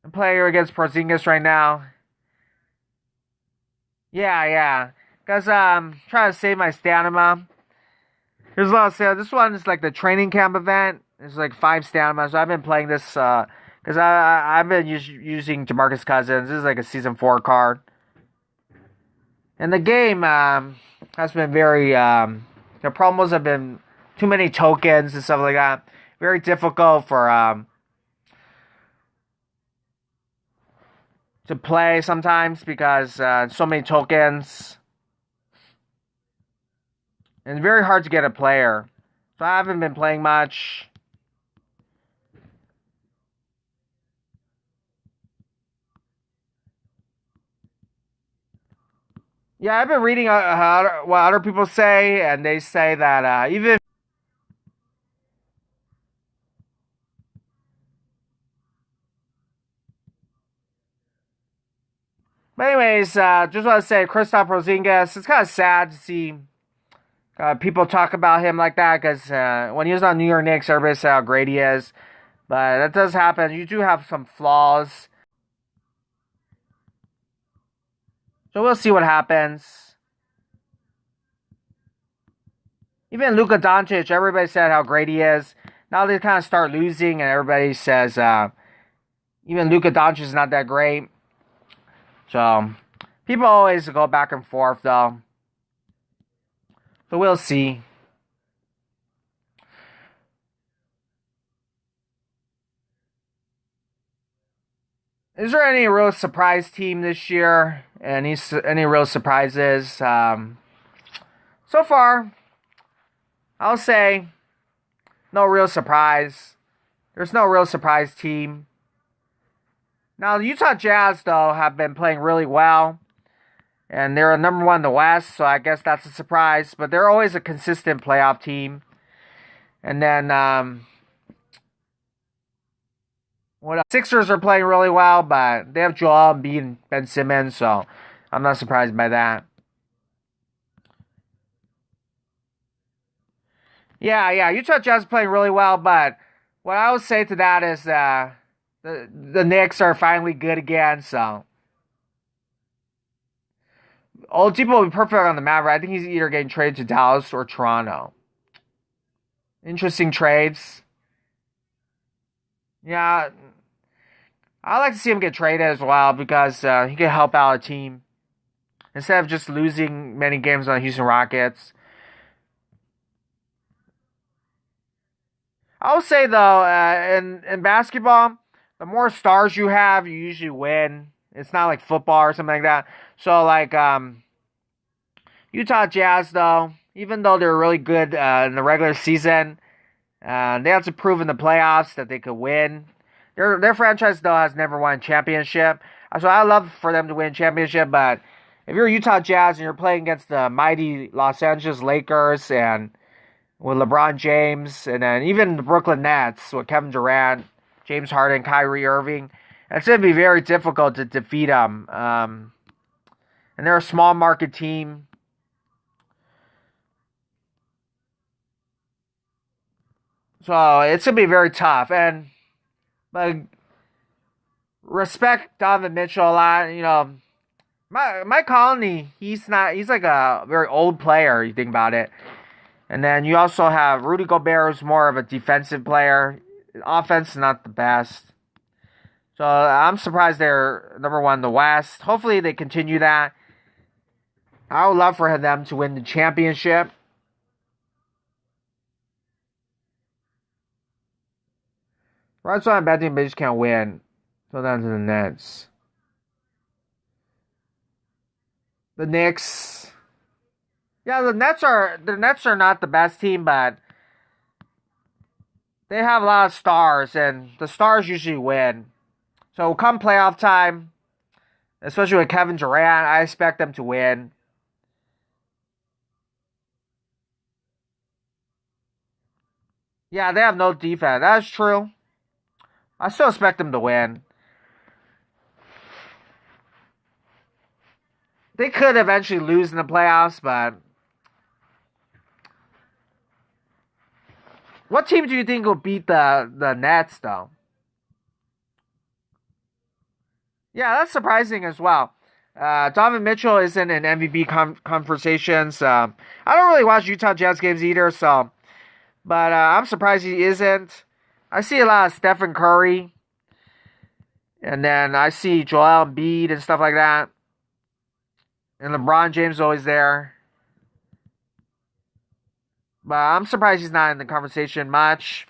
I'm playing against Porzingis right now. Yeah. Because I'm trying to save my stamina. There's a lot of stamina. This one is like the training camp event. There's like 5 stamina. So I've been playing this because I've been using Demarcus Cousins. This is like a Season 4 card. And the game has been very... the promos have been too many tokens and stuff like that. Very difficult for... to play sometimes because so many tokens. And very hard to get a player. So I haven't been playing much. Yeah, I've been reading what other people say, and they say that even... But anyways, just want to say, Kristaps Porzingis, it's kind of sad to see people talk about him like that, because when he was on New York Knicks, everybody said how great he is. But that does happen. You do have some flaws. So we'll see what happens. Even Luka Doncic, everybody said how great he is. Now they kind of start losing, and everybody says even Luka Doncic is not that great. So people always go back and forth, though. So we'll see. Is there any real surprise team this year? Any real surprises? So far, I'll say no real surprise. There's no real surprise team. Now, the Utah Jazz, though, have been playing really well. And they're number one in the West, so I guess that's a surprise. But they're always a consistent playoff team. And then, Sixers are playing really well, but they have Joel Embiid and Ben Simmons, so I'm not surprised by that. Yeah, Utah Jazz playing really well, but what I would say to that is the Knicks are finally good again, so Oladipo will be perfect on the Mavericks. I think he's either getting traded to Dallas or Toronto. Interesting trades. Yeah, I like to see him get traded as well because he can help out a team instead of just losing many games on the Houston Rockets. I would say though, in basketball, the more stars you have, you usually win. It's not like football or something like that. So like Utah Jazz though, even though they're really good in the regular season, they have to prove in the playoffs that they could win. Their franchise though has never won a championship. So I love for them to win a championship, but if you're Utah Jazz and you're playing against the mighty Los Angeles Lakers and with LeBron James and then even the Brooklyn Nets with Kevin Durant, James Harden, Kyrie Irving, it's going to be very difficult to defeat them. And they're a small market team. So it's going to be very tough. But respect Donovan Mitchell a lot. You know, Mike Conley, he's like a very old player, you think about it. And then you also have Rudy Gobert, who's more of a defensive player. Offense is not the best. So I'm surprised they're number one in the West. Hopefully they continue that. I would love for them to win the championship. Right, so I'm betting they just can't win. So down to the Nets. The Knicks. Yeah, the Nets are not the best team, but they have a lot of stars, and the stars usually win. So come playoff time, especially with Kevin Durant, I expect them to win. Yeah, they have no defense. That's true. I still expect them to win. They could eventually lose in the playoffs, but what team do you think will beat the Nets, though? Yeah, that's surprising as well. Donovan Mitchell isn't in MVP conversations. I don't really watch Utah Jazz games either, but I'm surprised he isn't. I see a lot of Stephen Curry, and then I see Joel Embiid and stuff like that. And LeBron James is always there. But I'm surprised he's not in the conversation much.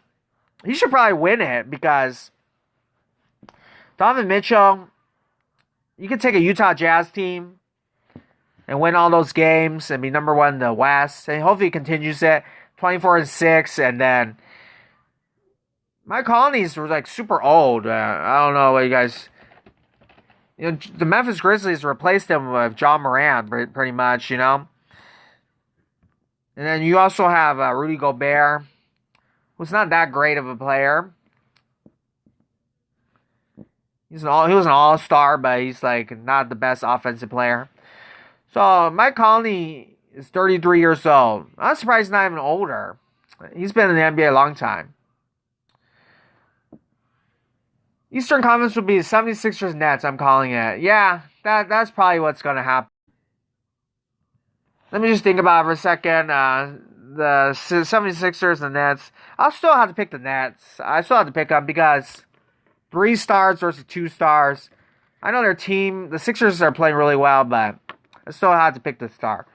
He should probably win it because Donovan Mitchell, you can take a Utah Jazz team and win all those games and be number one in the West. And hopefully he continues it. 24-6, and then Mike Conley's like super old. I don't know what you guys. The Memphis Grizzlies replaced him with John Morant, pretty much, And then you also have Rudy Gobert, who's not that great of a player. He was an all-star, but he's like not the best offensive player. So Mike Conley is 33 years old. I'm surprised he's not even older. He's been in the NBA a long time. Eastern Conference would be 76ers Nets, I'm calling it. Yeah, that's probably what's going to happen. Let me just think about it for a second. The 76ers and Nets. I'll still have to pick the Nets. I still have to pick them because 3 stars versus 2 stars. I know their team, the Sixers are playing really well, but I still have to pick the star.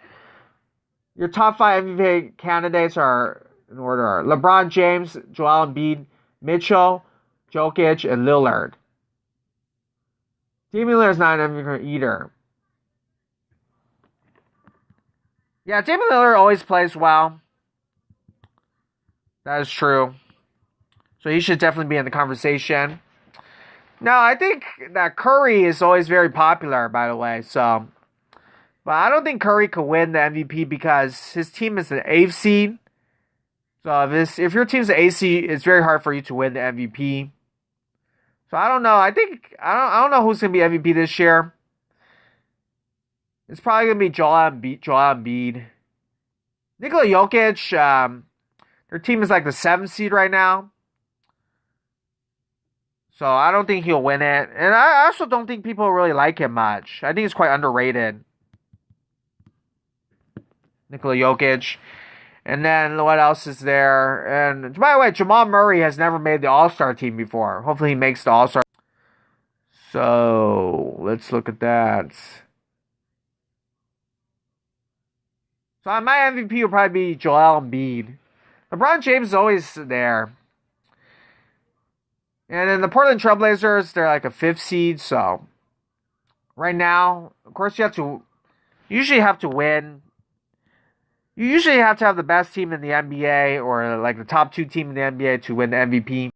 Your top 5 MVP candidates are, in order, LeBron James, Joel Embiid, Mitchell, Jokic, and Lillard. Damian Lillard's not an MVP either. Yeah, Damian Lillard always plays well. That is true. So he should definitely be in the conversation. No, I think that Curry is always very popular, by the way. So, but I don't think Curry could win the MVP because his team is an 8th seed. So if your team's an 8th seed, it's very hard for you to win the MVP. So I don't know. I don't know who's gonna be MVP this year. It's probably gonna be Joel Embiid. Nikola Jokic. Their team is like the 7th seed right now. So I don't think he'll win it. And I also don't think people really like him much. I think he's quite underrated. Nikola Jokic. And then what else is there? And by the way, Jamal Murray has never made the All-Star team before. Hopefully he makes the All-Star. So let's look at that. So my MVP will probably be Joel Embiid. LeBron James is always there. And then the Portland Trailblazers, they're like a 5th seed. So right now, of course, you usually have to win. You usually have to have the best team in the NBA or like the top 2 team in the NBA to win the MVP.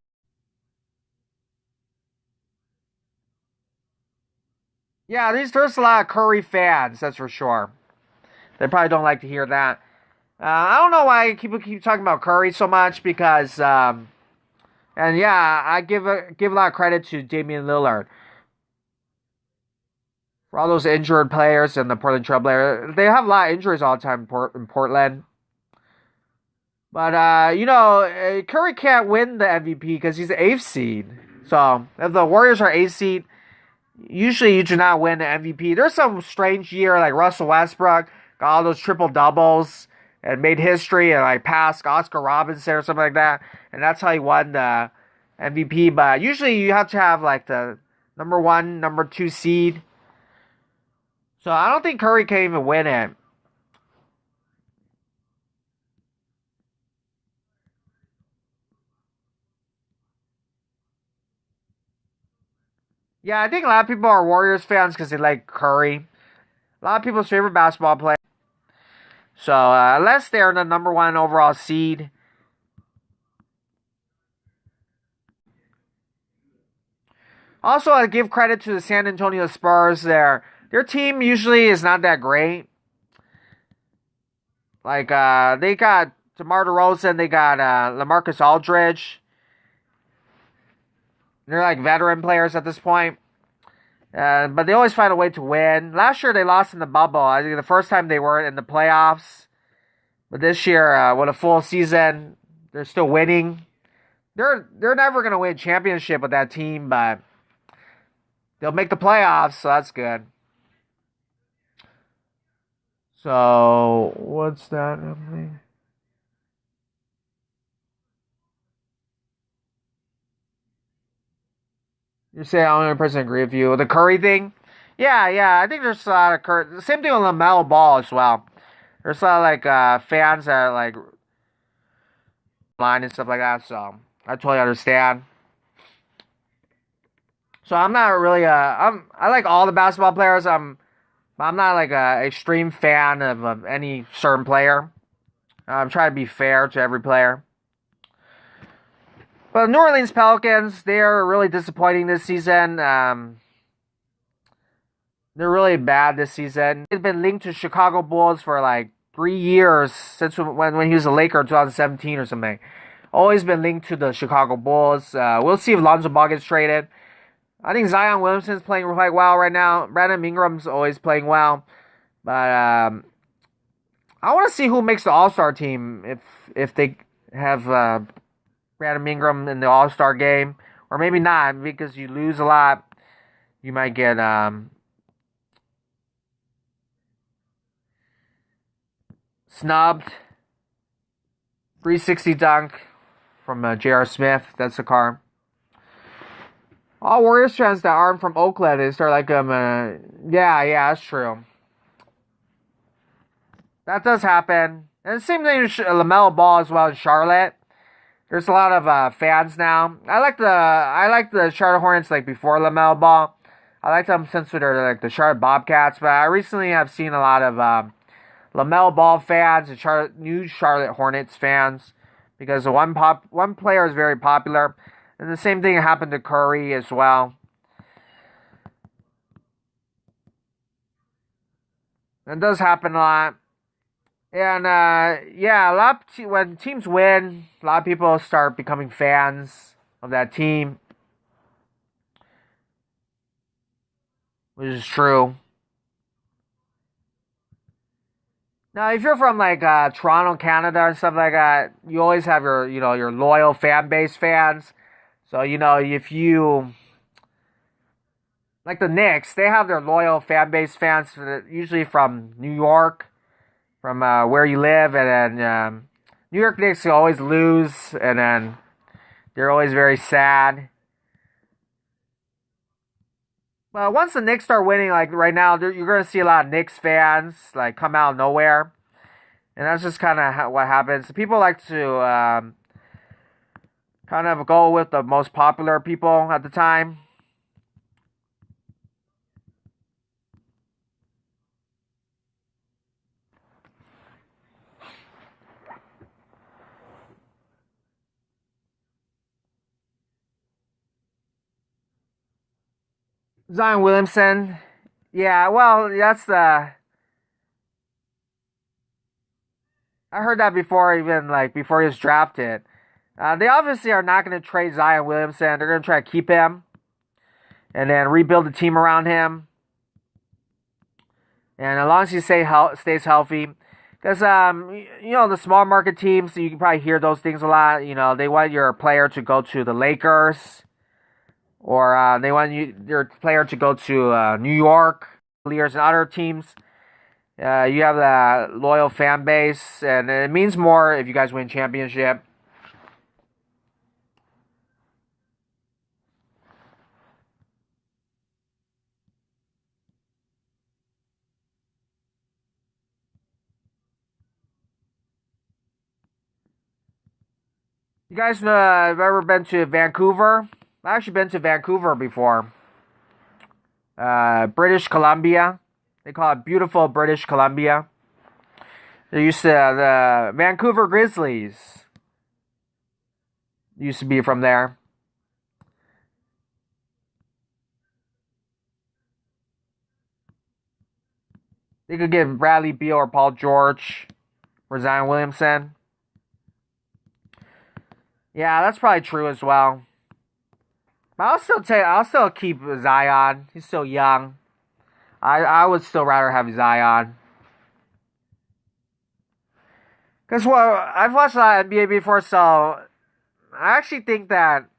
Yeah, there's a lot of Curry fans, that's for sure. They probably don't like to hear that. I don't know why people keep talking about Curry so much because, and yeah, I give a lot of credit to Damian Lillard. For all those injured players and the Portland Trailblazers, they have a lot of injuries all the time in Portland. But, Curry can't win the MVP because he's the 8th seed. So, if the Warriors are 8th seed, usually you do not win the MVP. There's some strange year like Russell Westbrook got all those triple-doubles and made history and like passed Oscar Robertson or something like that. And that's how he won the MVP. But usually you have to have like the number 1, number 2 seed. So I don't think Curry can even win it. Yeah, I think a lot of people are Warriors fans because they like Curry. A lot of people's favorite basketball player. So unless they're the number 1 overall seed. Also, I give credit to the San Antonio Spurs there. Their team usually is not that great. Like, they got DeMar DeRozan, they got LaMarcus Aldridge. They're like veteran players at this point. But they always find a way to win. Last year they lost in the bubble. I think the first time they weren't in the playoffs. But this year, with a full season, they're still winning. They're never going to win a championship with that team, but they'll make the playoffs, so that's good. So, what's that? You say I 100% agree with you. The Curry thing? Yeah, I think there's a lot of Curry. Same thing with LaMelo Ball as well. There's a lot of like fans that like line and stuff like that, so I totally understand. So I'm not really I like all the basketball players. I'm But I'm not like a extreme fan of any certain player. I'm trying to be fair to every player. But the New Orleans Pelicans, they're really disappointing this season. They're really bad this season. They've been linked to Chicago Bulls for like 3 years since when he was a Laker in 2017 or something. Always been linked to the Chicago Bulls. We'll see if Lonzo Ball gets traded. I think Zion Williamson's playing quite well right now. Brandon Ingram's always playing well. But I want to see who makes the All-Star team if they have Brandon Ingram in the All-Star game. Or maybe not, because you lose a lot. You might get snubbed. 360 dunk from J.R. Smith. That's the car. All Warriors fans that aren't from Oakland, they start like yeah, that's true. That does happen. And the same thing with LaMelo Ball as well in Charlotte. There's a lot of fans now. I like the Charlotte Hornets like before LaMelo Ball. I like them since they're like the Charlotte Bobcats, but I recently have seen a lot of LaMelo Ball fans and new Charlotte Hornets fans because the one player is very popular. And the same thing happened to Curry as well. That does happen a lot. And yeah, when teams win, a lot of people start becoming fans of that team, which is true. Now, if you're from like Toronto, Canada, and stuff like that, you always have your loyal fan base fans. So if you like the Knicks, they have their loyal fan base fans, usually from New York, from where you live, and then New York Knicks always lose, and then they're always very sad. Well, once the Knicks start winning, like right now, you're going to see a lot of Knicks fans like come out of nowhere, and that's just kind of what happens. People like to kind of go with the most popular people at the time. Zion Williamson. Yeah, well, that's the. I heard that before, even like before he was drafted. They obviously are not going to trade Zion Williamson. They're going to try to keep him and then rebuild the team around him. And as long as he stays healthy. Because, the small market teams, you can probably hear those things a lot. They want your player to go to the Lakers. Or they want your player to go to New York, Cavaliers, and other teams. You have the loyal fan base, and it means more if you guys win championship. You guys have ever been to Vancouver? I've actually been to Vancouver before. British Columbia. They call it beautiful British Columbia. They used to, the Vancouver Grizzlies used to be from there. They could get Bradley Beal or Paul George or Zion Williamson. Yeah, that's probably true as well. But I'll still keep Zion. He's still young. I would still rather have Zion. Because I've watched a lot of NBA before, so I actually think that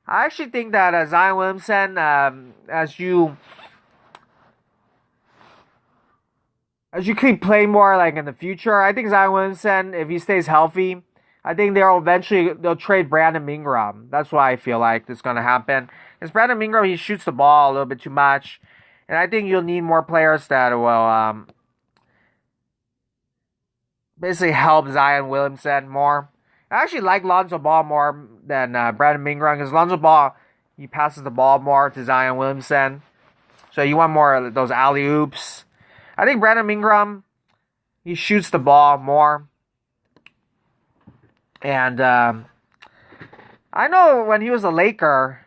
Zion Williamson, as you keep playing more like in the future, I think Zion Williamson, if he stays healthy, I think they'll trade Brandon Ingram. That's why I feel like this is gonna happen. Because Brandon Ingram, he shoots the ball a little bit too much, and I think you'll need more players that will basically help Zion Williamson more. I actually like Lonzo Ball more than Brandon Ingram because Lonzo Ball, he passes the ball more to Zion Williamson. So you want more of those alley-oops. I think Brandon Ingram, he shoots the ball more. And I know when he was a Laker,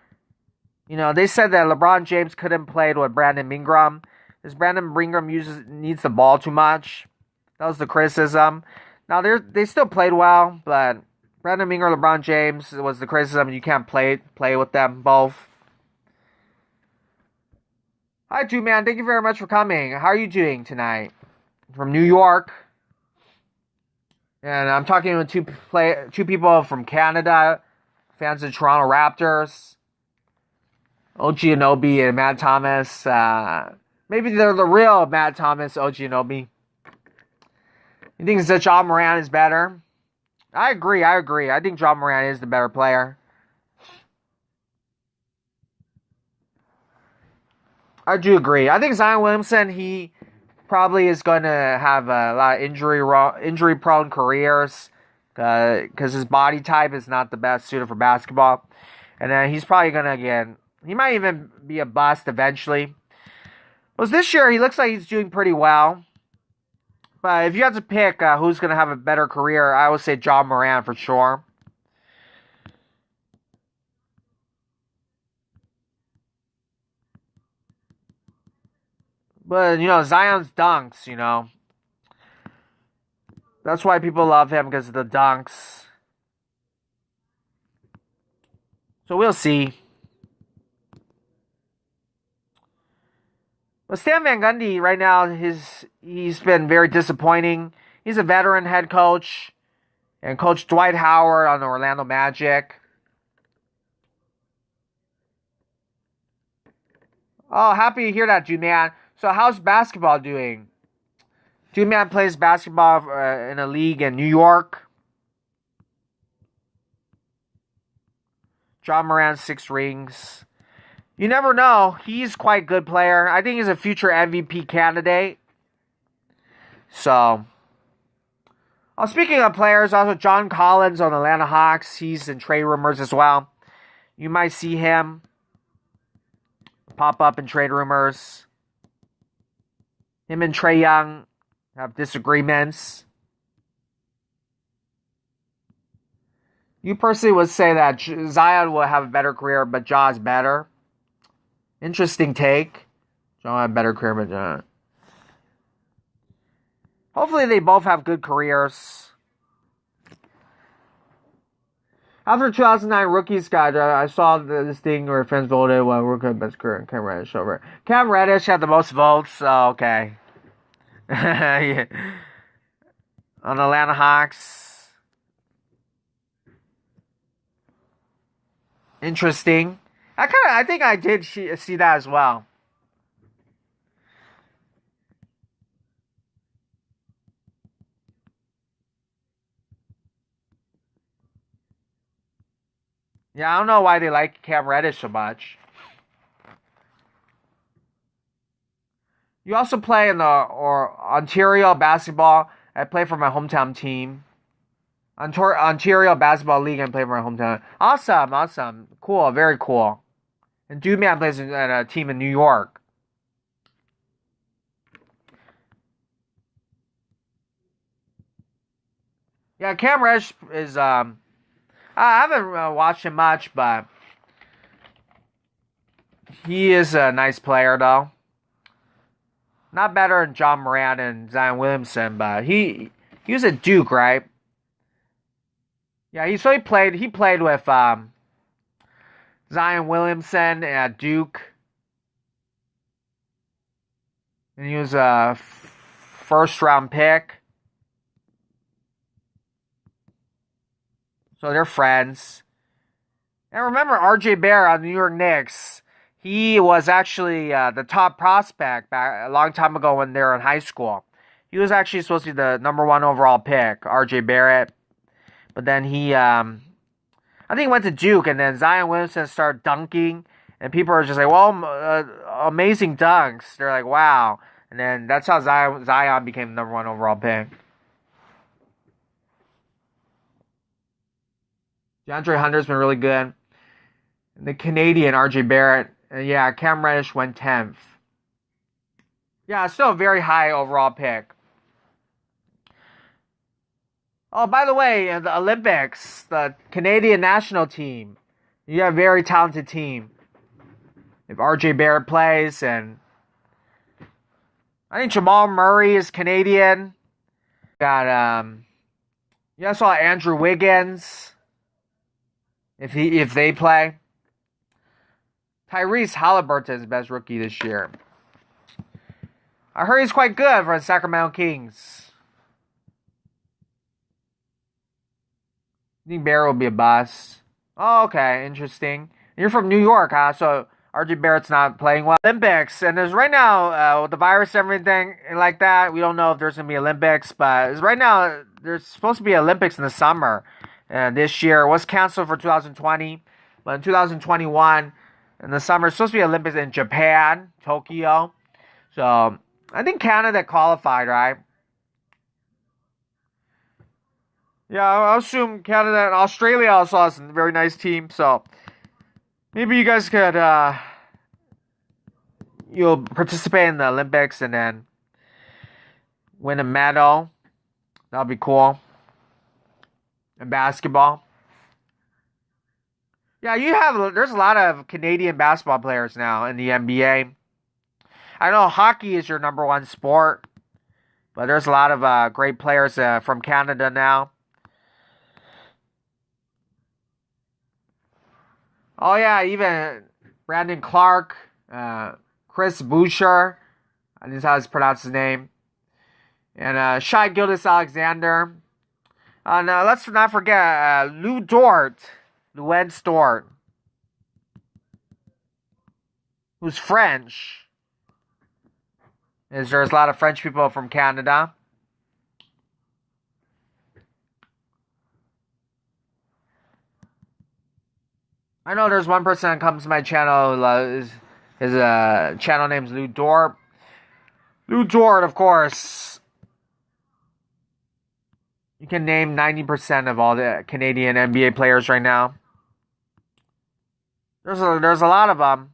they said that LeBron James couldn't play with Brandon Ingram because Brandon Ingram needs the ball too much. That was the criticism. Now they still played well, but Brandon Ingram, LeBron James was the criticism. You can't play with them both. Hi, man. Thank you very much for coming. How are you doing tonight? From New York. And I'm talking with two people from Canada, fans of Toronto Raptors. OG Anunoby and Matt Thomas. Maybe they're the real Matt Thomas, OG Anunoby. You think that Ja Morant is better? I agree. I think Ja Morant is the better player. I do agree. I think Zion Williamson, he probably is going to have a lot of injury-prone careers because his body type is not the best suited for basketball. And then he's probably going to, he might even be a bust eventually. Well, this year, he looks like he's doing pretty well. But if you have to pick who's going to have a better career, I would say Ja Morant for sure. But, Zion's dunks, That's why people love him, because of the dunks. So we'll see. But Stan Van Gundy, right now, he's been very disappointing. He's a veteran head coach. And Coach Dwight Howard on the Orlando Magic. Oh, happy to hear that, man. So how's basketball doing? Man plays basketball in a league in New York. Ja Morant, 6 rings. You never know. He's quite a good player. I think he's a future MVP candidate. So, speaking of players, also John Collins on the Atlanta Hawks. He's in trade rumors as well. You might see him pop up in trade rumors. Him and Trae Young have disagreements. You personally would say that Zion will have a better career, but Ja's better. Interesting take. Ja will have a better career, but Ja. Hopefully they both have good careers. After 2009 rookies guide, I saw this thing where fans voted, well, we're good best career, and Cam Reddish over. Cam Reddish had the most votes, so okay. Yeah. On the Atlanta Hawks. Interesting. I think I did see that as well. Yeah, I don't know why they like Cam Reddish so much. You also play in the Ontario basketball. I play for my hometown team. Ontario Basketball League and play for my hometown. Awesome. Cool, very cool. And Man plays in a team in New York. Yeah, Cam Reddish is I haven't watched him much, but he is a nice player, though. Not better than Ja Morant and Zion Williamson, but he was at Duke, right? Yeah, he played with Zion Williamson at Duke, and he was a first round pick. So they're friends. And remember RJ Barrett on the New York Knicks. He was actually the top prospect back a long time ago when they were in high school. He was actually supposed to be the number 1 overall pick, RJ Barrett. But then I think he went to Duke, and then Zion Williamson started dunking. And people are just like, well, amazing dunks. They're like, wow. And then that's how Zion became the number 1 overall pick. DeAndre Hunter's been really good. And the Canadian RJ Barrett. Yeah, Cam Reddish went 10th. Yeah, still a very high overall pick. Oh, by the way, in the Olympics, the Canadian national team, you have a very talented team. If RJ Barrett plays, and I think Jamal Murray is Canadian. Got you also saw Andrew Wiggins. If they play, Tyrese Halliburton is the best rookie this year. I heard he's quite good for the Sacramento Kings. I think Barrett will be a bust. Oh, okay, interesting. You're from New York, huh? So RJ Barrett's not playing well. Olympics, and there's right now with the virus and everything like that. We don't know if there's gonna be Olympics, but right now there's supposed to be Olympics in the summer. And this year it was canceled for 2020, but in 2021 in the summer it's supposed to be Olympics in Japan, Tokyo. So I think Canada qualified, right? Yeah, I assume Canada and Australia also has a very nice team. So maybe you guys could you'll participate in the Olympics and then win a medal. That'll be cool. In basketball. Yeah, there's a lot of Canadian basketball players now in the NBA. I know hockey is your number one sport, but there's a lot of great players from Canada now. Oh yeah, even Brandon Clark, Chris Boucher, I think that's how to pronounce his name, and Shai Gilgeous-Alexander. Now let's not forget Lou Dort, Louis Dort, who's French. There's a lot of French people from Canada. I know there's one person that comes to my channel. His channel name's Lou Dort. Lou Dort, of course. You can name 90% of all the Canadian NBA players right now. There's a lot of them.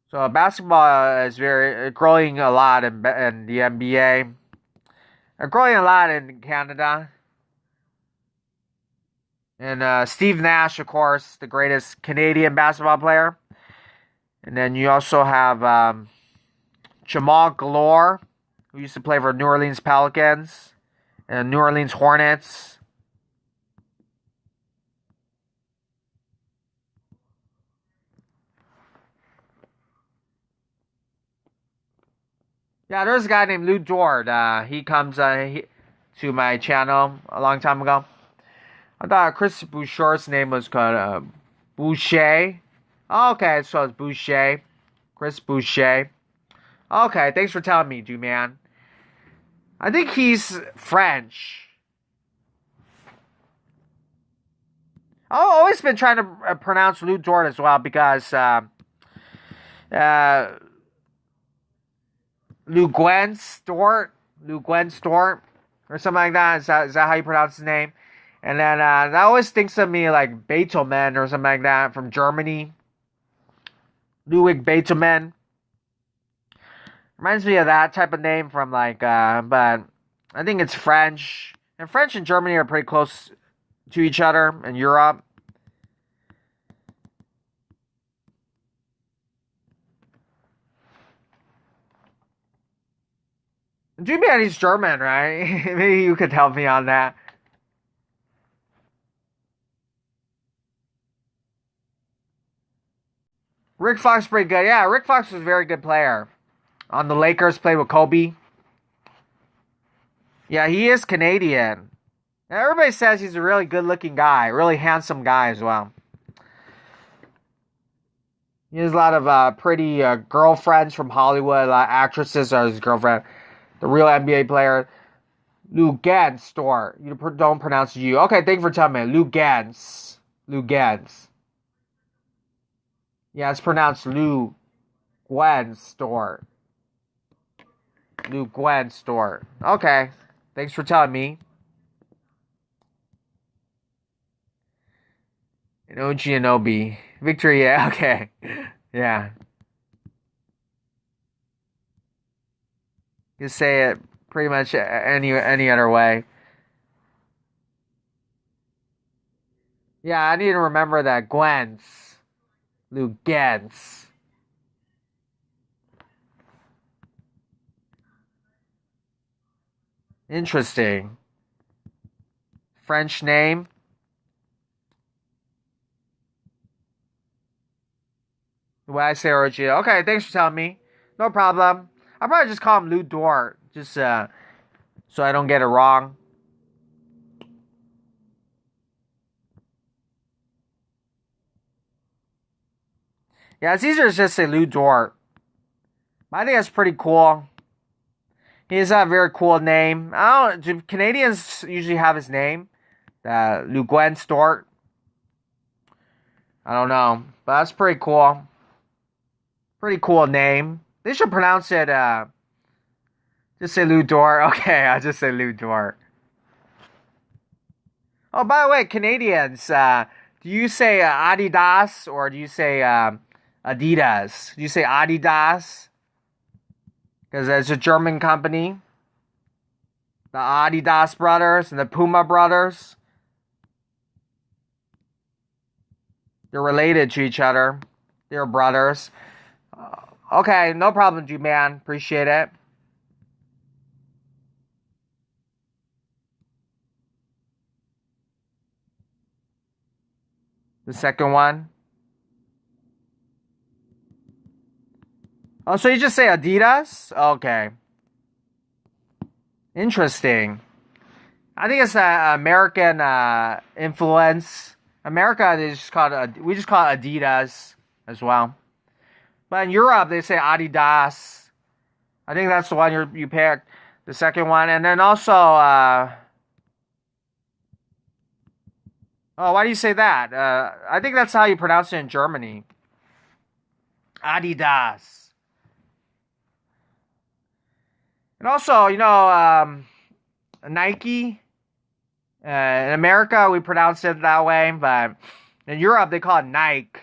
So basketball is very growing a lot in the NBA. Growing a lot in Canada. And Steve Nash, of course, the greatest Canadian basketball player. And then you also have Jamal Galore, who used to play for New Orleans Pelicans and New Orleans Hornets. Yeah, there's a guy named Lou Dort. He comes to my channel a long time ago. I thought Chris Boucher's name was called Boucher. Okay, so it's Boucher. Chris Boucher. Okay, thanks for telling me, dude, man. I think he's French. I've always been trying to pronounce Lou Dort as well because Lou Dort, or something like that. Is that how you pronounce his name? And then that always thinks of me like Beethoven or something like that from Germany. Ludwig Beethoven. Reminds me of that type of name from but I think it's French. And French and Germany are pretty close to each other in Europe. G-Man, he's German, right? Maybe you could help me on that. Rick Fox pretty good. Yeah, Rick Fox was a very good player. On the Lakers, played with Kobe. Yeah, he is Canadian. Now, everybody says he's a really good-looking guy. Really handsome guy as well. He has a lot of pretty girlfriends from Hollywood. A lot of actresses are his girlfriend. The real NBA player, Lou Dort. You don't pronounce the U. Okay, thank you for telling me. Lou Dort. Yeah, it's pronounced Lou Dort. Lou Dort. Okay, thanks for telling me. And OG Anobi. Victory, yeah, okay. Yeah. You say it pretty much any other way. Yeah, I need to remember that. Gwentz. Lugentz. Interesting. French name. The way I say original. Okay, thanks for telling me. No problem. I'll probably just call him Lou Dort. Just so I don't get it wrong. Yeah, it's easier to just say Lou Dort. I think that's pretty cool. He has a very cool name. I don't. Do Canadians usually have his name? Lou Gwen Dort. I don't know, but that's pretty cool. Pretty cool name. They should pronounce it. Just say Lou Dort. Okay, I'll just say Lou Dort. Oh, by the way, Canadians, do you say Adidas or do you say Adidas? Do you say Adidas? Because it's a German company. The Adidas brothers and the Puma brothers. They're related to each other. They're brothers. Okay, no problem, G-Man. Appreciate it. The second one. Oh, so you just say Adidas? Okay. Interesting. I think it's American influence. America, we just call it Adidas as well. But in Europe, they say Adidas. I think that's the one you picked. The second one. And then also, oh, why do you say that? I think that's how you pronounce it in Germany. Adidas. And also, Nike. In America, we pronounce it that way, but in Europe, they call it Nike.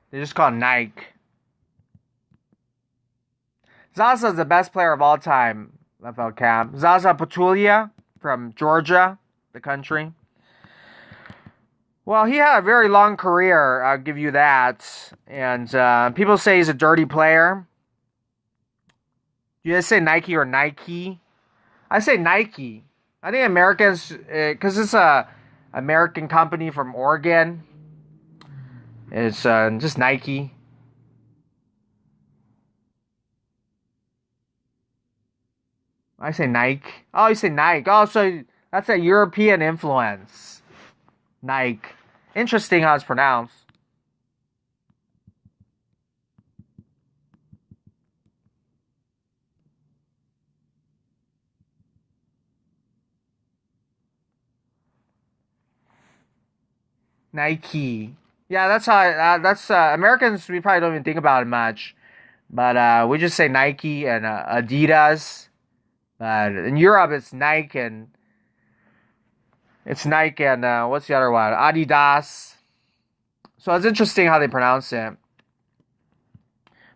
They just call it Nike. Zaza is the best player of all time, FL Cap. Zaza Pachulia from Georgia, the country. Well, he had a very long career, I'll give you that. And people say he's a dirty player. You guys say Nike or Nike? I say Nike. I think Americans, because it's a American company from Oregon. It's just Nike. I say Nike. Oh, you say Nike. Oh, so that's a European influence. Nike. Interesting how it's pronounced. Nike. Yeah, that's how. That's Americans. We probably don't even think about it much, but we just say Nike and Adidas. In Europe, it's Nike and what's the other one? Adidas. So it's interesting how they pronounce it.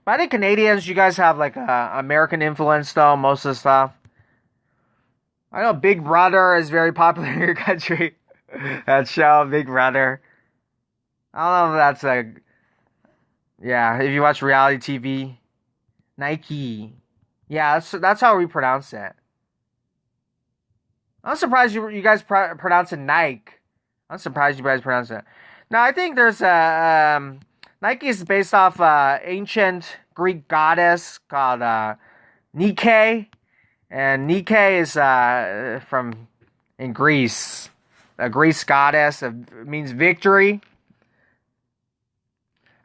But I think Canadians, you guys have like American influence though, most of the stuff. I know Big Brother is very popular in your country. That show, Big Brother. I don't know if that's yeah, if you watch reality TV. Nike. Yeah, that's how we pronounce it. I'm surprised you guys pronounce it Nike. I'm surprised you guys pronounce it. Now, I think there's Nike is based off ancient Greek goddess called Nike. And Nike is from in Greece. A Greece goddess. It means victory.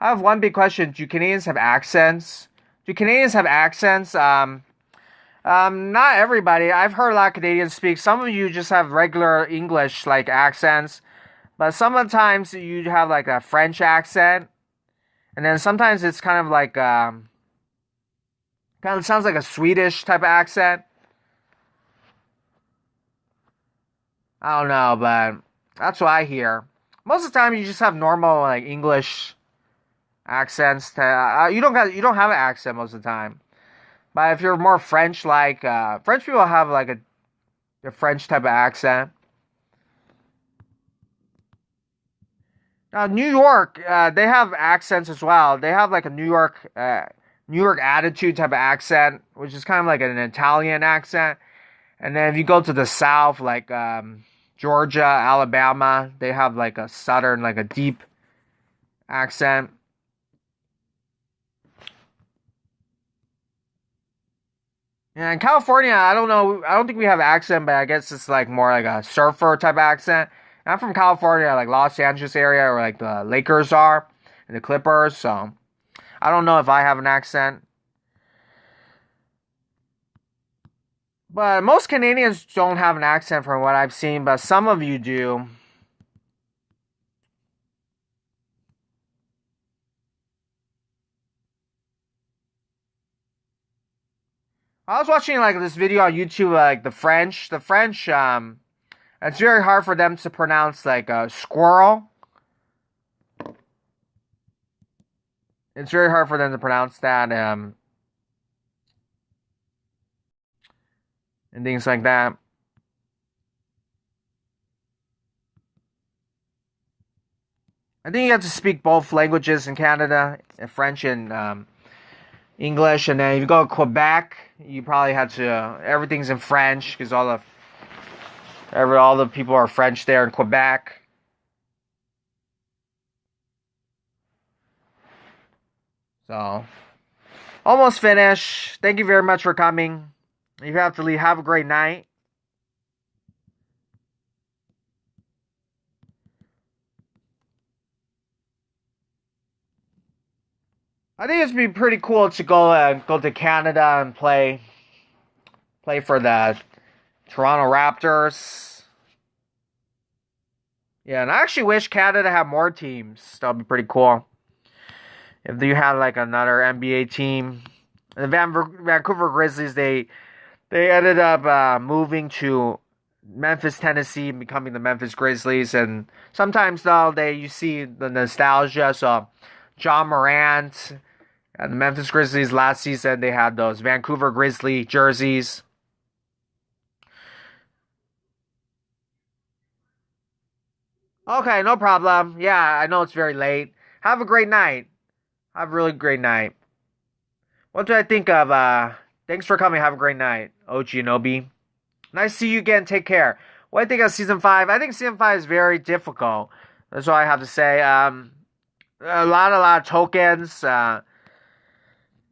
I have one big question. Do Canadians have accents? Do Canadians have accents? Not everybody. I've heard a lot of Canadians speak. Some of you just have regular English like accents, but sometimes you have like a French accent, and then sometimes it's kind of like kind of sounds like a Swedish type of accent. I don't know, but that's what I hear. Most of the time, you just have normal like English accents. You don't have an accent most of the time. But if you're more French, like French people have like a French type of accent. Now New York, they have accents as well. They have like a New York attitude type of accent, which is kind of like an Italian accent. And then if you go to the South, like Georgia, Alabama, they have like a Southern, like a deep accent. Yeah, in California, I don't know. I don't think we have accent, but I guess it's like more like a surfer type of accent. I'm from California, like Los Angeles area, where like the Lakers are and the Clippers. So I don't know if I have an accent, but most Canadians don't have an accent from what I've seen. But some of you do. I was watching like this video on YouTube, like the French. The French, it's very hard for them to pronounce like a squirrel. It's very hard for them to pronounce that, and things like that. I think you have to speak both languages in Canada, French and English. And then if you go to Quebec, you probably have to. Everything's in French because all the people are French there in Quebec. So almost finished. Thank you very much for coming. If you have to leave, have a great night. I think it'd be pretty cool to go to Canada and play for the Toronto Raptors. Yeah, and I actually wish Canada had more teams. That'd be pretty cool. If you had like another NBA team, the Vancouver Grizzlies, they ended up moving to Memphis, Tennessee, and becoming the Memphis Grizzlies. And sometimes though you see the nostalgia. So John Morant and the Memphis Grizzlies last season, they had those Vancouver Grizzly jerseys. Okay, no problem. Yeah, I know it's very late. Have a great night. Have a really great night. What do I think of? Thanks for coming. Have a great night, OG and Obi. Nice to see you again. Take care. What do I think of season 5? I think season 5 is very difficult. That's all I have to say. A lot of tokens, and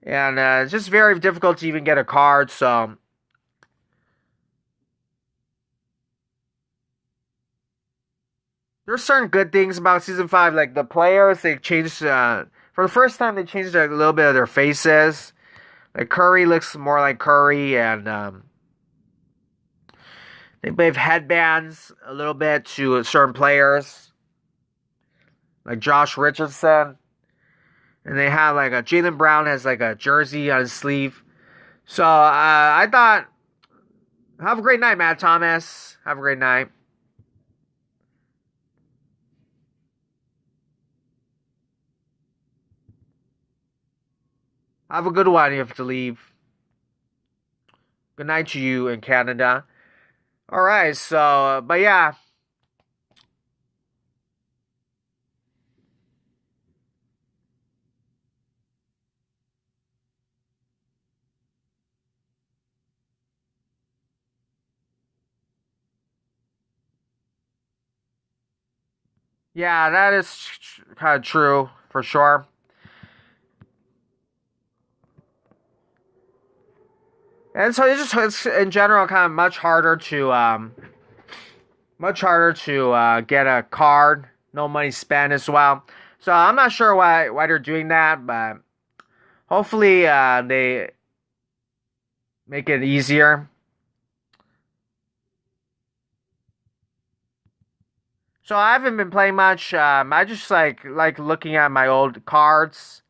it's just very difficult to even get a card. So there's certain good things about season 5, like the players. They changed for the first time. They changed a little bit of their faces. Like Curry looks more like Curry, and they gave headbands a little bit to certain players, like Josh Richardson. And they have like a Jaylen Brown has like a jersey on his sleeve. So I thought, have a great night, Matt Thomas. Have a great night. Have a good one. You have to leave. Good night to you in Canada. All right. So, but yeah. Yeah, that is kind of true for sure. And so it's in general kind of much harder to get a card. No money spent as well. So I'm not sure why they're doing that, but hopefully they make it easier. So I haven't been playing much. I just like looking at my old cards